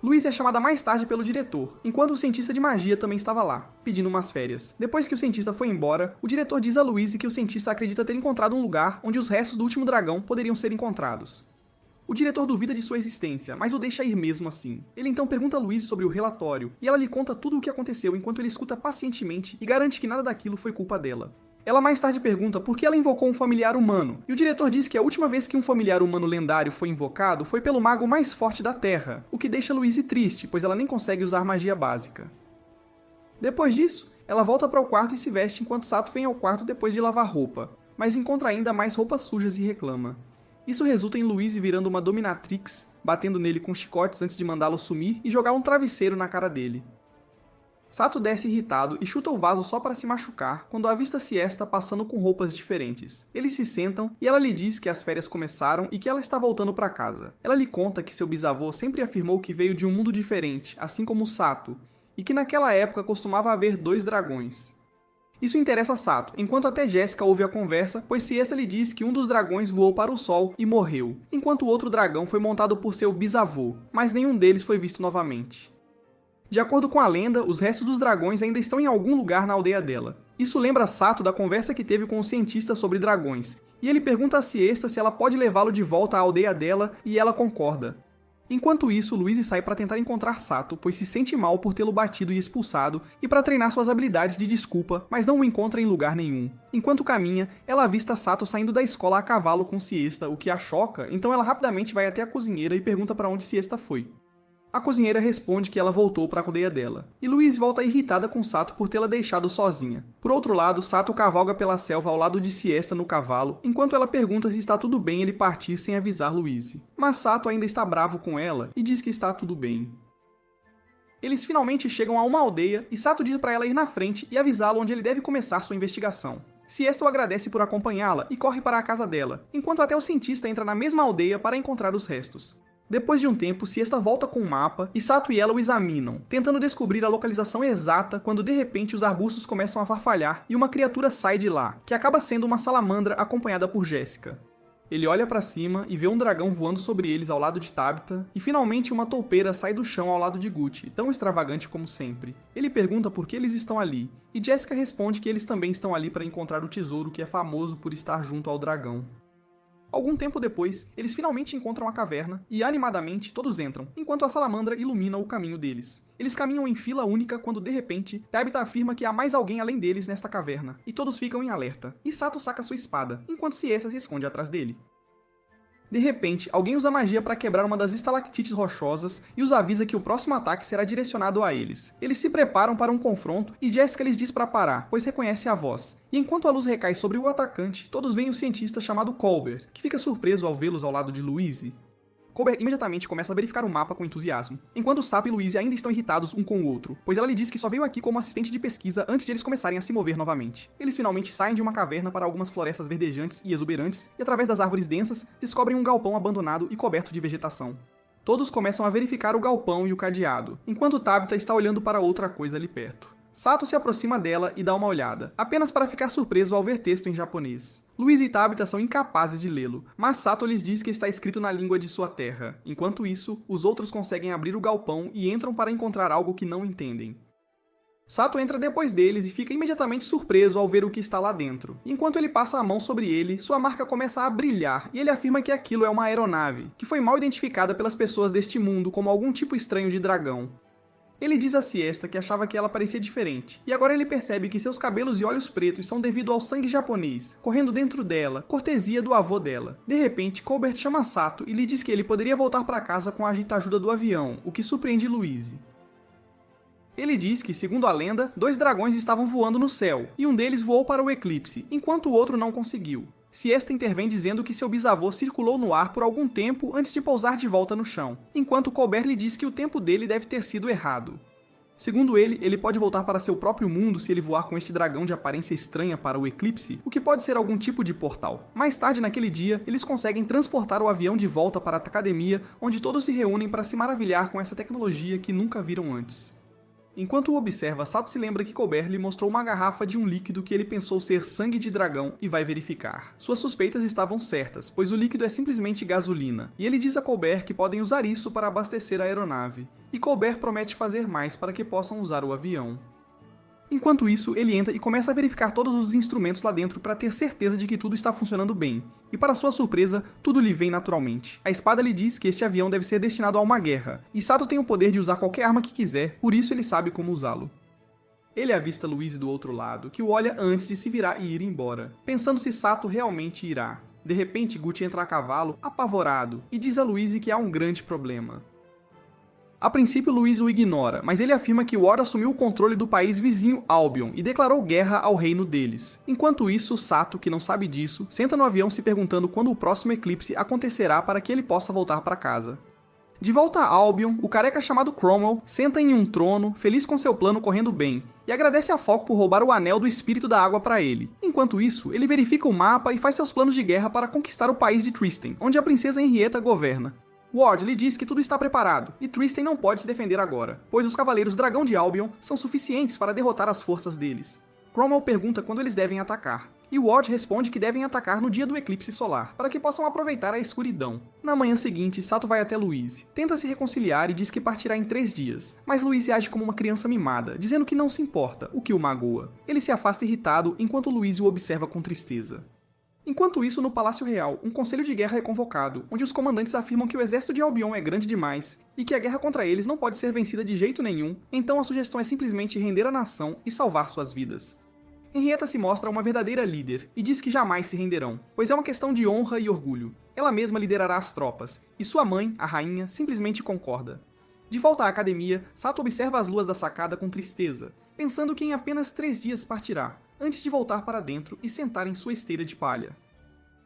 Louise é chamada mais tarde pelo diretor, enquanto o cientista de magia também estava lá, pedindo umas férias. Depois que o cientista foi embora, o diretor diz a Louise que o cientista acredita ter encontrado um lugar onde os restos do último dragão poderiam ser encontrados. O diretor duvida de sua existência, mas o deixa ir mesmo assim. Ele então pergunta a Louise sobre o relatório, e ela lhe conta tudo o que aconteceu enquanto ele escuta pacientemente e garante que nada daquilo foi culpa dela. Ela mais tarde pergunta por que ela invocou um familiar humano, e o diretor diz que a última vez que um familiar humano lendário foi invocado foi pelo mago mais forte da Terra, o que deixa Louise triste, pois ela nem consegue usar magia básica. Depois disso, ela volta para o quarto e se veste enquanto Sato vem ao quarto depois de lavar roupa, mas encontra ainda mais roupas sujas e reclama. Isso resulta em Louise virando uma dominatrix, batendo nele com chicotes antes de mandá-lo sumir e jogar um travesseiro na cara dele. Sato desce irritado e chuta o vaso só para se machucar quando avista Siesta passando com roupas diferentes. Eles se sentam e ela lhe diz que as férias começaram e que ela está voltando para casa. Ela lhe conta que seu bisavô sempre afirmou que veio de um mundo diferente, assim como Sato, e que naquela época costumava haver 2 dragões. Isso interessa Sato, enquanto até Jessica ouve a conversa, pois Siesta lhe diz que um dos dragões voou para o sol e morreu, enquanto o outro dragão foi montado por seu bisavô, mas nenhum deles foi visto novamente. De acordo com a lenda, os restos dos dragões ainda estão em algum lugar na aldeia dela. Isso lembra Sato da conversa que teve com o cientista sobre dragões, e ele pergunta a Siesta se ela pode levá-lo de volta à aldeia dela, e ela concorda. Enquanto isso, Louise sai para tentar encontrar Sato, pois se sente mal por tê-lo batido e expulsado, e para treinar suas habilidades de desculpa, mas não o encontra em lugar nenhum. Enquanto caminha, ela avista Sato saindo da escola a cavalo com Siesta, o que a choca, então ela rapidamente vai até a cozinheira e pergunta para onde Siesta foi. A cozinheira responde que ela voltou para a aldeia dela, e Louise volta irritada com Sato por tê-la deixado sozinha. Por outro lado, Sato cavalga pela selva ao lado de Siesta no cavalo, enquanto ela pergunta se está tudo bem ele partir sem avisar Louise. Mas Sato ainda está bravo com ela e diz que está tudo bem. Eles finalmente chegam a uma aldeia e Sato diz para ela ir na frente e avisá-lo onde ele deve começar sua investigação. Siesta o agradece por acompanhá-la e corre para a casa dela, enquanto até o cientista entra na mesma aldeia para encontrar os restos. Depois de um tempo, Siesta volta com um mapa e Sato e ela o examinam, tentando descobrir a localização exata quando de repente os arbustos começam a farfalhar e uma criatura sai de lá, que acaba sendo uma salamandra acompanhada por Jéssica. Ele olha para cima e vê um dragão voando sobre eles ao lado de Tabitha, e finalmente uma toupeira sai do chão ao lado de Gucci, tão extravagante como sempre. Ele pergunta por que eles estão ali, e Jéssica responde que eles também estão ali para encontrar o tesouro que é famoso por estar junto ao dragão. Algum tempo depois, eles finalmente encontram a caverna e, animadamente, todos entram, enquanto a salamandra ilumina o caminho deles. Eles caminham em fila única quando, de repente, Tabitha afirma que há mais alguém além deles nesta caverna, e todos ficam em alerta, e Sato saca sua espada, enquanto Siesta se esconde atrás dele. De repente, alguém usa magia para quebrar uma das estalactites rochosas e os avisa que o próximo ataque será direcionado a eles. Eles se preparam para um confronto e Jéssica lhes diz para parar, pois reconhece a voz. E enquanto a luz recai sobre o atacante, todos veem o cientista chamado Colbert, que fica surpreso ao vê-los ao lado de Louise. Colbert imediatamente começa a verificar o mapa com entusiasmo, enquanto Sato e Louise ainda estão irritados um com o outro, pois ela lhe diz que só veio aqui como assistente de pesquisa antes de eles começarem a se mover novamente. Eles finalmente saem de uma caverna para algumas florestas verdejantes e exuberantes, e através das árvores densas, descobrem um galpão abandonado e coberto de vegetação. Todos começam a verificar o galpão e o cadeado, enquanto Tabitha está olhando para outra coisa ali perto. Sato se aproxima dela e dá uma olhada, apenas para ficar surpreso ao ver texto em japonês. Louise e Tabitha são incapazes de lê-lo, mas Sato lhes diz que está escrito na língua de sua terra. Enquanto isso, os outros conseguem abrir o galpão e entram para encontrar algo que não entendem. Sato entra depois deles e fica imediatamente surpreso ao ver o que está lá dentro. Enquanto ele passa a mão sobre ele, sua marca começa a brilhar e ele afirma que aquilo é uma aeronave, que foi mal identificada pelas pessoas deste mundo como algum tipo estranho de dragão. Ele diz a Siesta que achava que ela parecia diferente, e agora ele percebe que seus cabelos e olhos pretos são devido ao sangue japonês, correndo dentro dela, cortesia do avô dela. De repente, Colbert chama Sato e lhe diz que ele poderia voltar para casa com a ajuda do avião, o que surpreende Louise. Ele diz que, segundo a lenda, 2 dragões estavam voando no céu, e um deles voou para o eclipse, enquanto o outro não conseguiu. Siesta intervém dizendo que seu bisavô circulou no ar por algum tempo antes de pousar de volta no chão, enquanto Colbert lhe diz que o tempo dele deve ter sido errado. Segundo ele pode voltar para seu próprio mundo se ele voar com este dragão de aparência estranha para o eclipse, o que pode ser algum tipo de portal. Mais tarde naquele dia, eles conseguem transportar o avião de volta para a academia, onde todos se reúnem para se maravilhar com essa tecnologia que nunca viram antes. Enquanto o observa, Sato se lembra que Colbert lhe mostrou uma garrafa de um líquido que ele pensou ser sangue de dragão e vai verificar. Suas suspeitas estavam certas, pois o líquido é simplesmente gasolina, e ele diz a Colbert que podem usar isso para abastecer a aeronave. E Colbert promete fazer mais para que possam usar o avião. Enquanto isso, ele entra e começa a verificar todos os instrumentos lá dentro para ter certeza de que tudo está funcionando bem. E para sua surpresa, tudo lhe vem naturalmente. A espada lhe diz que este avião deve ser destinado a uma guerra, e Sato tem o poder de usar qualquer arma que quiser, por isso ele sabe como usá-lo. Ele avista Louise do outro lado, que o olha antes de se virar e ir embora, pensando se Sato realmente irá. De repente, Gucci entra a cavalo, apavorado, e diz a Louise que há um grande problema. A princípio, Louise o ignora, mas ele afirma que Ward assumiu o controle do país vizinho Albion e declarou guerra ao reino deles. Enquanto isso, Sato, que não sabe disso, senta no avião se perguntando quando o próximo eclipse acontecerá para que ele possa voltar para casa. De volta a Albion, o careca chamado Cromwell senta em um trono, feliz com seu plano correndo bem, e agradece a Falco por roubar o anel do espírito da água para ele. Enquanto isso, ele verifica o mapa e faz seus planos de guerra para conquistar o país de Tristan, onde a princesa Henrietta governa. Ward lhe diz que tudo está preparado, e Tristan não pode se defender agora, pois os Cavaleiros Dragão de Albion são suficientes para derrotar as forças deles. Cromwell pergunta quando eles devem atacar, E Ward responde que devem atacar no dia do eclipse solar, para que possam aproveitar a escuridão. Na manhã seguinte, Sato vai até Louise, tenta se reconciliar e diz que partirá em 3 dias, mas Louise age como uma criança mimada, dizendo que não se importa, o que o magoa. Ele se afasta irritado, enquanto Louise o observa com tristeza. Enquanto isso, no Palácio Real, um conselho de guerra é convocado, onde os comandantes afirmam que o exército de Albion é grande demais, e que a guerra contra eles não pode ser vencida de jeito nenhum, então a sugestão é simplesmente render a nação e salvar suas vidas. Henrietta se mostra uma verdadeira líder, e diz que jamais se renderão, pois é uma questão de honra e orgulho. Ela mesma liderará as tropas, e sua mãe, a rainha, simplesmente concorda. De volta à academia, Sato observa as luas da sacada com tristeza, pensando que em apenas 3 dias partirá, antes de voltar para dentro e sentar em sua esteira de palha.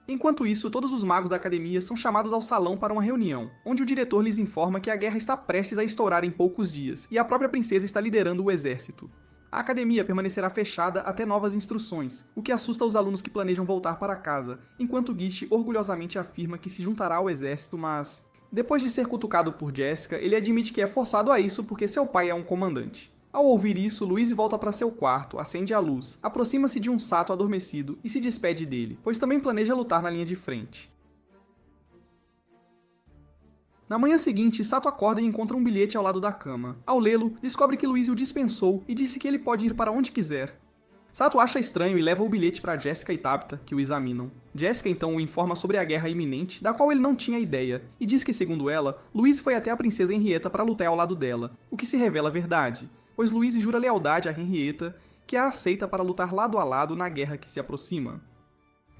Enquanto isso, todos os magos da academia são chamados ao salão para uma reunião, onde o diretor lhes informa que a guerra está prestes a estourar em poucos dias, e a própria princesa está liderando o exército. A academia permanecerá fechada até novas instruções, o que assusta os alunos que planejam voltar para casa, enquanto Gish orgulhosamente afirma que se juntará ao exército, mas... Depois de ser cutucado por Jessica, ele admite que é forçado a isso porque seu pai é um comandante. Ao ouvir isso, Louise volta para seu quarto, acende a luz, aproxima-se de um Sato adormecido e se despede dele, pois também planeja lutar na linha de frente. Na manhã seguinte, Sato acorda e encontra um bilhete ao lado da cama. Ao lê-lo, descobre que Louise o dispensou e disse que ele pode ir para onde quiser. Sato acha estranho e leva o bilhete para Jessica e Tabitha, que o examinam. Jessica então o informa sobre a guerra iminente, da qual ele não tinha ideia, e diz que, segundo ela, Louise foi até a princesa Henrietta para lutar ao lado dela, o que se revela verdade, pois Louise jura lealdade a Henrietta, que a aceita para lutar lado a lado na guerra que se aproxima.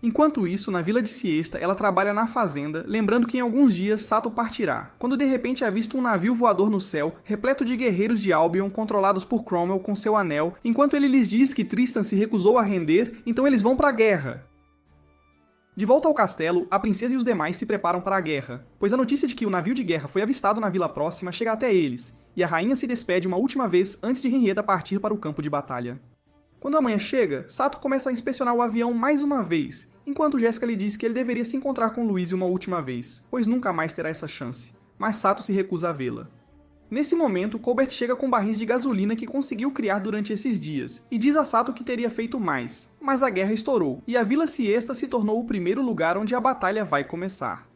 Enquanto isso, na vila de Siesta, ela trabalha na fazenda, lembrando que em alguns dias Sato partirá, quando de repente avista um navio voador no céu, repleto de guerreiros de Albion controlados por Cromwell com seu anel, enquanto ele lhes diz que Tristan se recusou a render, então eles vão para a guerra. De volta ao castelo, a princesa e os demais se preparam para a guerra, pois a notícia de que o navio de guerra foi avistado na vila próxima chega até eles, e a rainha se despede uma última vez antes de Henrietta partir para o campo de batalha. Quando a manhã chega, Sato começa a inspecionar o avião mais uma vez, enquanto Jessica lhe diz que ele deveria se encontrar com Louise uma última vez, pois nunca mais terá essa chance, mas Sato se recusa a vê-la. Nesse momento, Colbert chega com barris de gasolina que conseguiu criar durante esses dias, e diz a Sato que teria feito mais, mas a guerra estourou, e a Vila Siesta se tornou o primeiro lugar onde a batalha vai começar.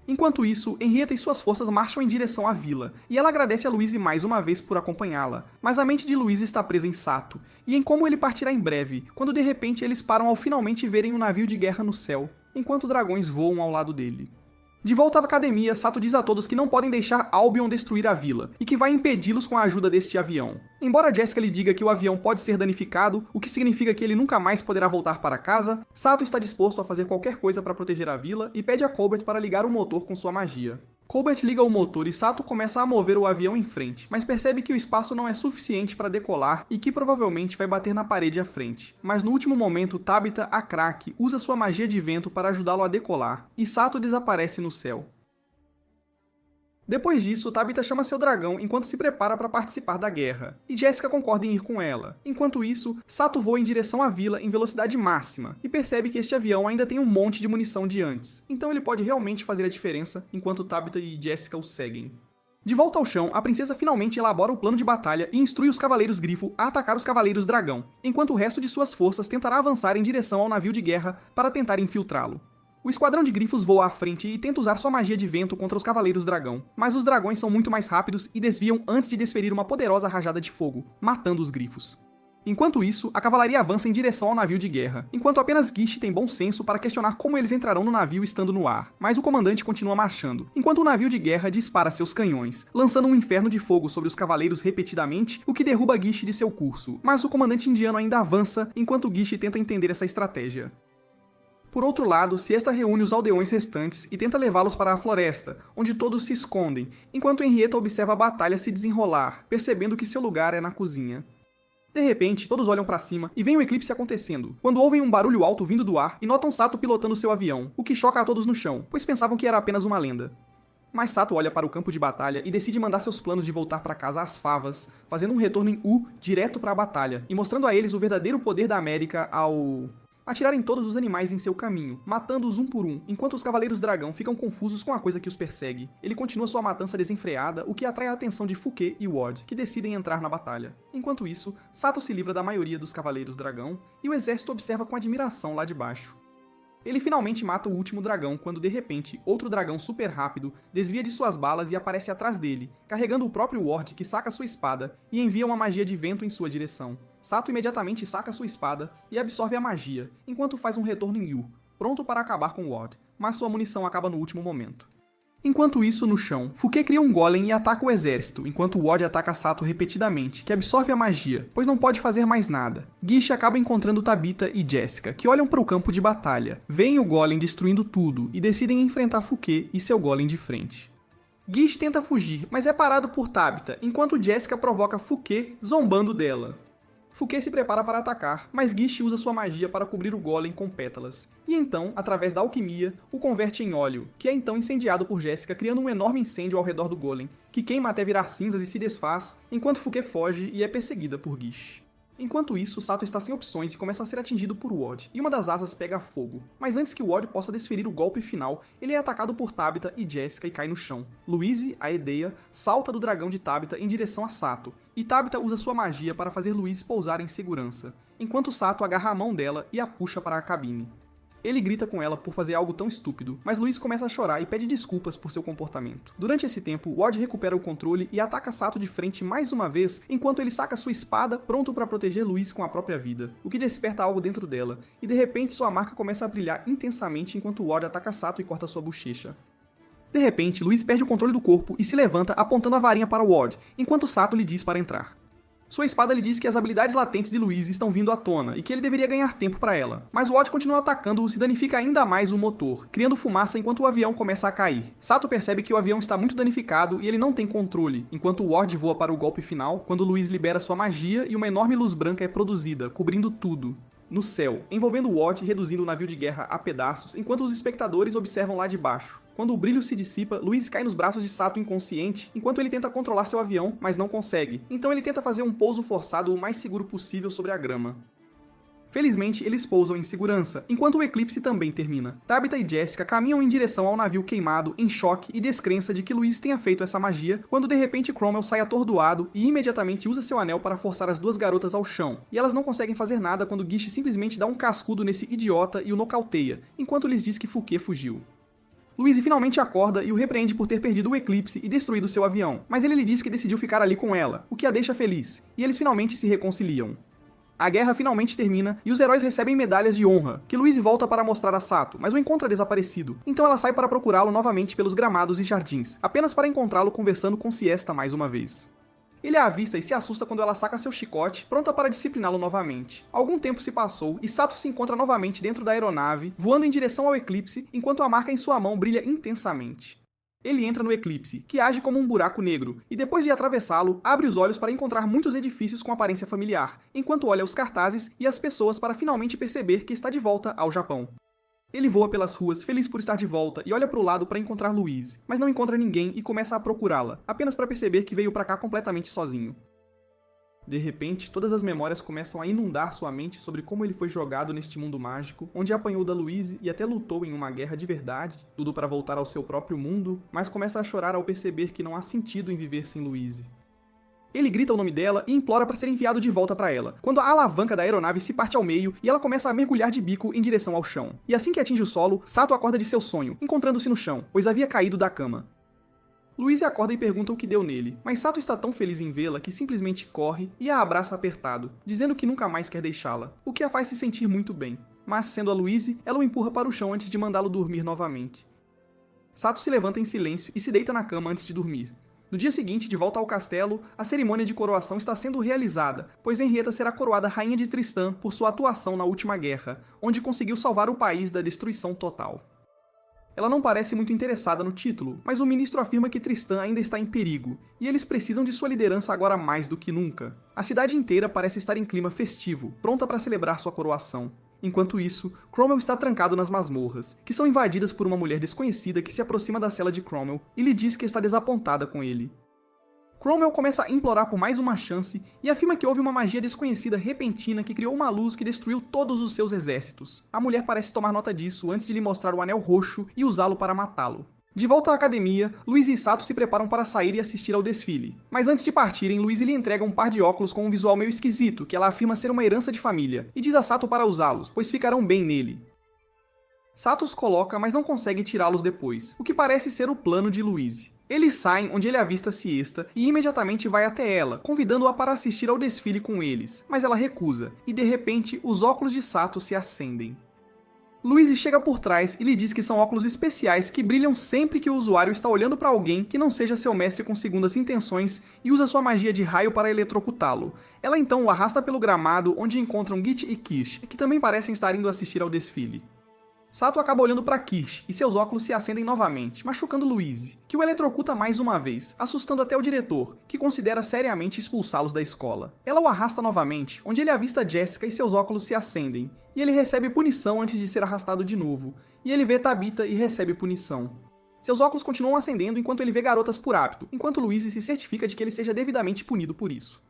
Enquanto isso, Henrietta e suas forças marcham em direção à vila, e ela agradece a Louise mais uma vez por acompanhá-la, mas a mente de Louise está presa em Sato, e em como ele partirá em breve, quando de repente eles param ao finalmente verem um navio de guerra no céu, enquanto dragões voam ao lado dele. De volta à academia, Sato diz a todos que não podem deixar Albion destruir a vila, e que vai impedi-los com a ajuda deste avião. Embora Jessica lhe diga que o avião pode ser danificado, o que significa que ele nunca mais poderá voltar para casa, Sato está disposto a fazer qualquer coisa para proteger a vila e pede a Colbert para ligar o motor com sua magia. Colbert liga o motor e Sato começa a mover o avião em frente, mas percebe que o espaço não é suficiente para decolar e que provavelmente vai bater na parede à frente. Mas no último momento, Tabitha, a craque, usa sua magia de vento para ajudá-lo a decolar, e Sato desaparece no céu. Depois disso, Tabitha chama seu dragão enquanto se prepara para participar da guerra, e Jessica concorda em ir com ela. Enquanto isso, Sato voa em direção à vila em velocidade máxima, e percebe que este avião ainda tem um monte de munição de antes, então ele pode realmente fazer a diferença enquanto Tabitha e Jessica o seguem. De volta ao chão, a princesa finalmente elabora o plano de batalha e instrui os Cavaleiros Grifo a atacar os Cavaleiros Dragão, enquanto o resto de suas forças tentará avançar em direção ao navio de guerra para tentar infiltrá-lo. O esquadrão de grifos voa à frente e tenta usar sua magia de vento contra os Cavaleiros Dragão, mas os dragões são muito mais rápidos e desviam antes de desferir uma poderosa rajada de fogo, matando os grifos. Enquanto isso, a cavalaria avança em direção ao navio de guerra, enquanto apenas Gish tem bom senso para questionar como eles entrarão no navio estando no ar, mas o comandante continua marchando, enquanto o navio de guerra dispara seus canhões, lançando um inferno de fogo sobre os cavaleiros repetidamente, o que derruba Gish de seu curso, mas o comandante indiano ainda avança enquanto Gish tenta entender essa estratégia. Por outro lado, Siesta reúne os aldeões restantes e tenta levá-los para a floresta, onde todos se escondem, enquanto Henrietta observa a batalha se desenrolar, percebendo que seu lugar é na cozinha. De repente, todos olham para cima e veem o eclipse acontecendo, quando ouvem um barulho alto vindo do ar e notam Sato pilotando seu avião, o que choca a todos no chão, pois pensavam que era apenas uma lenda. Mas Sato olha para o campo de batalha e decide mandar seus planos de voltar para casa às favas, fazendo um retorno em U direto para a batalha, e mostrando a eles o verdadeiro poder da América ao... atirar em todos os animais em seu caminho, matando-os um por um, enquanto os Cavaleiros Dragão ficam confusos com a coisa que os persegue. Ele continua sua matança desenfreada, o que atrai a atenção de Fuke e Ward, que decidem entrar na batalha. Enquanto isso, Sato se livra da maioria dos Cavaleiros Dragão, e o exército observa com admiração lá de baixo. Ele finalmente mata o último dragão quando, de repente, outro dragão super rápido desvia de suas balas e aparece atrás dele, carregando o próprio Ward, que saca sua espada e envia uma magia de vento em sua direção. Sato imediatamente saca sua espada e absorve a magia, enquanto faz um retorno em Yu, pronto para acabar com Ward, mas sua munição acaba no último momento. Enquanto isso, no chão, Fuke cria um golem e ataca o exército, enquanto Ward ataca Sato repetidamente, que absorve a magia, pois não pode fazer mais nada. Gish acaba encontrando Tabitha e Jessica, que olham para o campo de batalha, veem o golem destruindo tudo e decidem enfrentar Fuke e seu golem de frente. Gish tenta fugir, mas é parado por Tabitha, enquanto Jessica provoca Fuke, zombando dela. Fuke se prepara para atacar, mas Gish usa sua magia para cobrir o golem com pétalas. E então, através da alquimia, o converte em óleo, que é então incendiado por Jessica, criando um enorme incêndio ao redor do golem, que queima até virar cinzas e se desfaz, enquanto Fuke foge e é perseguida por Gish. Enquanto isso, Sato está sem opções e começa a ser atingido por Ward, e uma das asas pega fogo. Mas antes que Ward possa desferir o golpe final, ele é atacado por Tabitha e Jessica e cai no chão. Louise, a Edeia, salta do dragão de Tabitha em direção a Sato, e Tabitha usa sua magia para fazer Louise pousar em segurança, enquanto Sato agarra a mão dela e a puxa para a cabine. Ele grita com ela por fazer algo tão estúpido, mas Louise começa a chorar e pede desculpas por seu comportamento. Durante esse tempo, Ward recupera o controle e ataca Sato de frente mais uma vez, enquanto ele saca sua espada, pronto para proteger Louise com a própria vida, o que desperta algo dentro dela, e de repente sua marca começa a brilhar intensamente enquanto Ward ataca Sato e corta sua bochecha. De repente, Louise perde o controle do corpo e se levanta apontando a varinha para Ward, enquanto Sato lhe diz para entrar. Sua espada lhe diz que as habilidades latentes de Louise estão vindo à tona e que ele deveria ganhar tempo para ela. Mas Ward continua atacando-o e danifica ainda mais o motor, criando fumaça enquanto o avião começa a cair. Sato percebe que o avião está muito danificado e ele não tem controle, enquanto Ward voa para o golpe final, quando Louise libera sua magia e uma enorme luz branca é produzida, cobrindo tudo. No céu, envolvendo Ward e reduzindo o navio de guerra a pedaços, enquanto os espectadores observam lá de baixo. Quando o brilho se dissipa, Louise cai nos braços de Sato inconsciente, enquanto ele tenta controlar seu avião, mas não consegue. Então ele tenta fazer um pouso forçado o mais seguro possível sobre a grama. Felizmente, eles pousam em segurança, enquanto o eclipse também termina. Tabitha e Jessica caminham em direção ao navio queimado, em choque e descrença de que Louise tenha feito essa magia, quando de repente Cromwell sai atordoado e imediatamente usa seu anel para forçar as duas garotas ao chão, e elas não conseguem fazer nada quando Gish simplesmente dá um cascudo nesse idiota e o nocauteia, enquanto lhes diz que Fuke fugiu. Louise finalmente acorda e o repreende por ter perdido o eclipse e destruído seu avião, mas ele lhe diz que decidiu ficar ali com ela, o que a deixa feliz, e eles finalmente se reconciliam. A guerra finalmente termina e os heróis recebem medalhas de honra, que Louise volta para mostrar a Sato, mas o encontra desaparecido. Então ela sai para procurá-lo novamente pelos gramados e jardins, apenas para encontrá-lo conversando com Siesta mais uma vez. Ele a avista e se assusta quando ela saca seu chicote, pronta para discipliná-lo novamente. Algum tempo se passou e Sato se encontra novamente dentro da aeronave, voando em direção ao eclipse, enquanto a marca em sua mão brilha intensamente. Ele entra no eclipse, que age como um buraco negro, e depois de atravessá-lo, abre os olhos para encontrar muitos edifícios com aparência familiar, enquanto olha os cartazes e as pessoas para finalmente perceber que está de volta ao Japão. Ele voa pelas ruas, feliz por estar de volta, e olha para o lado para encontrar Louise, mas não encontra ninguém e começa a procurá-la, apenas para perceber que veio para cá completamente sozinho. De repente, todas as memórias começam a inundar sua mente sobre como ele foi jogado neste mundo mágico, onde apanhou da Louise e até lutou em uma guerra de verdade, tudo para voltar ao seu próprio mundo, mas começa a chorar ao perceber que não há sentido em viver sem Louise. Ele grita o nome dela e implora para ser enviado de volta para ela, quando a alavanca da aeronave se parte ao meio e ela começa a mergulhar de bico em direção ao chão. E assim que atinge o solo, Sato acorda de seu sonho, encontrando-se no chão, pois havia caído da cama. Louise acorda e pergunta o que deu nele, mas Sato está tão feliz em vê-la que simplesmente corre e a abraça apertado, dizendo que nunca mais quer deixá-la, o que a faz se sentir muito bem. Mas, sendo a Louise, ela o empurra para o chão antes de mandá-lo dormir novamente. Sato se levanta em silêncio e se deita na cama antes de dormir. No dia seguinte, de volta ao castelo, a cerimônia de coroação está sendo realizada, pois Henrietta será coroada Rainha de Tristã por sua atuação na última guerra, onde conseguiu salvar o país da destruição total. Ela não parece muito interessada no título, mas o ministro afirma que Tristã ainda está em perigo, e eles precisam de sua liderança agora mais do que nunca. A cidade inteira parece estar em clima festivo, pronta para celebrar sua coroação. Enquanto isso, Cromwell está trancado nas masmorras, que são invadidas por uma mulher desconhecida que se aproxima da cela de Cromwell e lhe diz que está desapontada com ele. Cromwell começa a implorar por mais uma chance e afirma que houve uma magia desconhecida repentina que criou uma luz que destruiu todos os seus exércitos. A mulher parece tomar nota disso antes de lhe mostrar o anel roxo e usá-lo para matá-lo. De volta à academia, Louise e Sato se preparam para sair e assistir ao desfile. Mas antes de partirem, Louise lhe entrega um par de óculos com um visual meio esquisito, que ela afirma ser uma herança de família, e diz a Sato para usá-los, pois ficarão bem nele. Sato os coloca, mas não consegue tirá-los depois, o que parece ser o plano de Louise. Eles saem onde ele avista Siesta e imediatamente vai até ela, convidando-a para assistir ao desfile com eles, mas ela recusa, e de repente os óculos de Sato se acendem. Louise chega por trás e lhe diz que são óculos especiais que brilham sempre que o usuário está olhando para alguém que não seja seu mestre com segundas intenções e usa sua magia de raio para eletrocutá-lo. Ela então o arrasta pelo gramado onde encontram Git e Kish, que também parecem estar indo assistir ao desfile. Sato acaba olhando para Kish e seus óculos se acendem novamente, machucando Louise, que o eletrocuta mais uma vez, assustando até o diretor, que considera seriamente expulsá-los da escola. Ela o arrasta novamente, onde ele avista Jessica e seus óculos se acendem, e ele recebe punição antes de ser arrastado de novo, e ele vê Tabitha e recebe punição. Seus óculos continuam acendendo enquanto ele vê garotas por hábito, enquanto Louise se certifica de que ele seja devidamente punido por isso.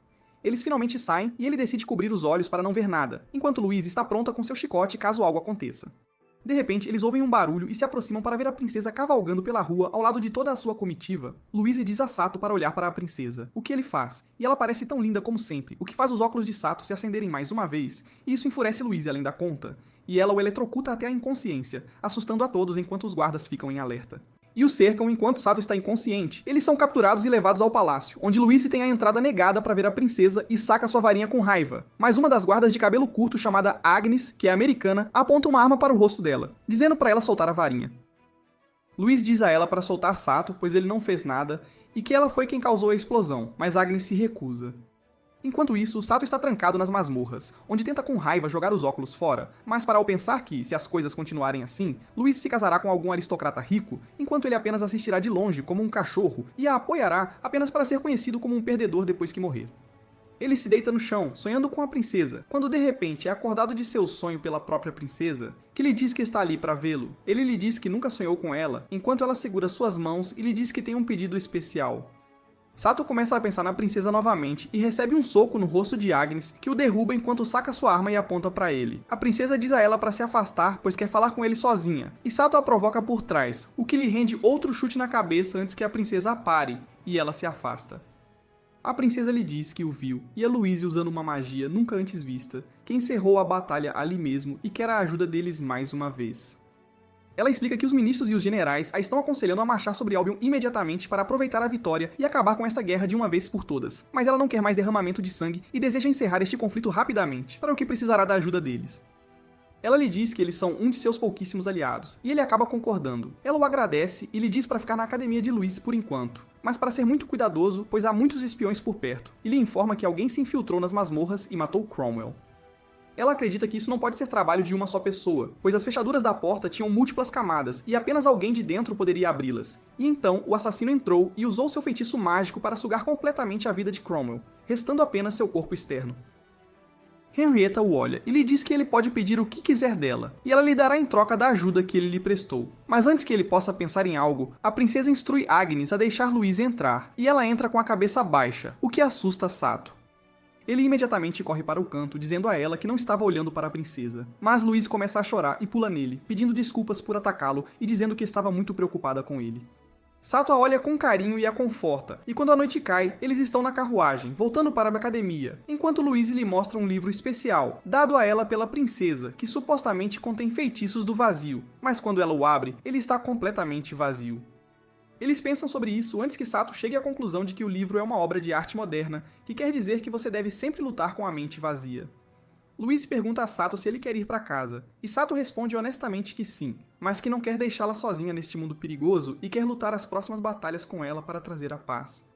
Eles finalmente saem e ele decide cobrir os olhos para não ver nada, enquanto Louise está pronta com seu chicote caso algo aconteça. De repente, eles ouvem um barulho e se aproximam para ver a princesa cavalgando pela rua ao lado de toda a sua comitiva. Louise diz a Sato para olhar para a princesa, o que ele faz, e ela parece tão linda como sempre, o que faz os óculos de Sato se acenderem mais uma vez, e isso enfurece Louise além da conta, e ela o eletrocuta até a inconsciência, assustando a todos enquanto os guardas ficam em alerta. E o cercam enquanto Sato está inconsciente. Eles são capturados e levados ao palácio, onde Louise tem a entrada negada para ver a princesa e saca sua varinha com raiva. Mas uma das guardas de cabelo curto, chamada Agnes, que é americana, aponta uma arma para o rosto dela, dizendo para ela soltar a varinha. Louise diz a ela para soltar Sato, pois ele não fez nada, e que ela foi quem causou a explosão, mas Agnes se recusa. Enquanto isso, Sato está trancado nas masmorras, onde tenta com raiva jogar os óculos fora, mas para ao pensar que, se as coisas continuarem assim, Louise se casará com algum aristocrata rico, enquanto ele apenas assistirá de longe como um cachorro e a apoiará apenas para ser conhecido como um perdedor depois que morrer. Ele se deita no chão, sonhando com a princesa, quando de repente é acordado de seu sonho pela própria princesa, que lhe diz que está ali para vê-lo. Ele lhe diz que nunca sonhou com ela, enquanto ela segura suas mãos e lhe diz que tem um pedido especial. Sato começa a pensar na princesa novamente e recebe um soco no rosto de Agnes, que o derruba enquanto saca sua arma e aponta para ele. A princesa diz a ela para se afastar, pois quer falar com ele sozinha, e Sato a provoca por trás, o que lhe rende outro chute na cabeça antes que a princesa a pare, e ela se afasta. A princesa lhe diz que o viu, e a Louise usando uma magia nunca antes vista, que encerrou a batalha ali mesmo e quer a ajuda deles mais uma vez. Ela explica que os ministros e os generais a estão aconselhando a marchar sobre Albion imediatamente para aproveitar a vitória e acabar com esta guerra de uma vez por todas, mas ela não quer mais derramamento de sangue e deseja encerrar este conflito rapidamente, para o que precisará da ajuda deles. Ela lhe diz que eles são um de seus pouquíssimos aliados, e ele acaba concordando. Ela o agradece e lhe diz para ficar na academia de Louise por enquanto, mas para ser muito cuidadoso, pois há muitos espiões por perto, e lhe informa que alguém se infiltrou nas masmorras e matou Cromwell. Ela acredita que isso não pode ser trabalho de uma só pessoa, pois as fechaduras da porta tinham múltiplas camadas e apenas alguém de dentro poderia abri-las. E então o assassino entrou e usou seu feitiço mágico para sugar completamente a vida de Cromwell, restando apenas seu corpo externo. Henrietta o olha e lhe diz que ele pode pedir o que quiser dela, e ela lhe dará em troca da ajuda que ele lhe prestou. Mas antes que ele possa pensar em algo, a princesa instrui Agnes a deixar Louise entrar, e ela entra com a cabeça baixa, o que assusta Sato. Ele imediatamente corre para o canto, dizendo a ela que não estava olhando para a princesa. Mas Louise começa a chorar e pula nele, pedindo desculpas por atacá-lo e dizendo que estava muito preocupada com ele. Sato a olha com carinho e a conforta, e quando a noite cai, eles estão na carruagem, voltando para a academia, enquanto Louise lhe mostra um livro especial, dado a ela pela princesa, que supostamente contém feitiços do vazio, mas quando ela o abre, ele está completamente vazio. Eles pensam sobre isso antes que Sato chegue à conclusão de que o livro é uma obra de arte moderna, que quer dizer que você deve sempre lutar com a mente vazia. Louise pergunta a Sato se ele quer ir para casa, e Sato responde honestamente que sim, mas que não quer deixá-la sozinha neste mundo perigoso e quer lutar as próximas batalhas com ela para trazer a paz.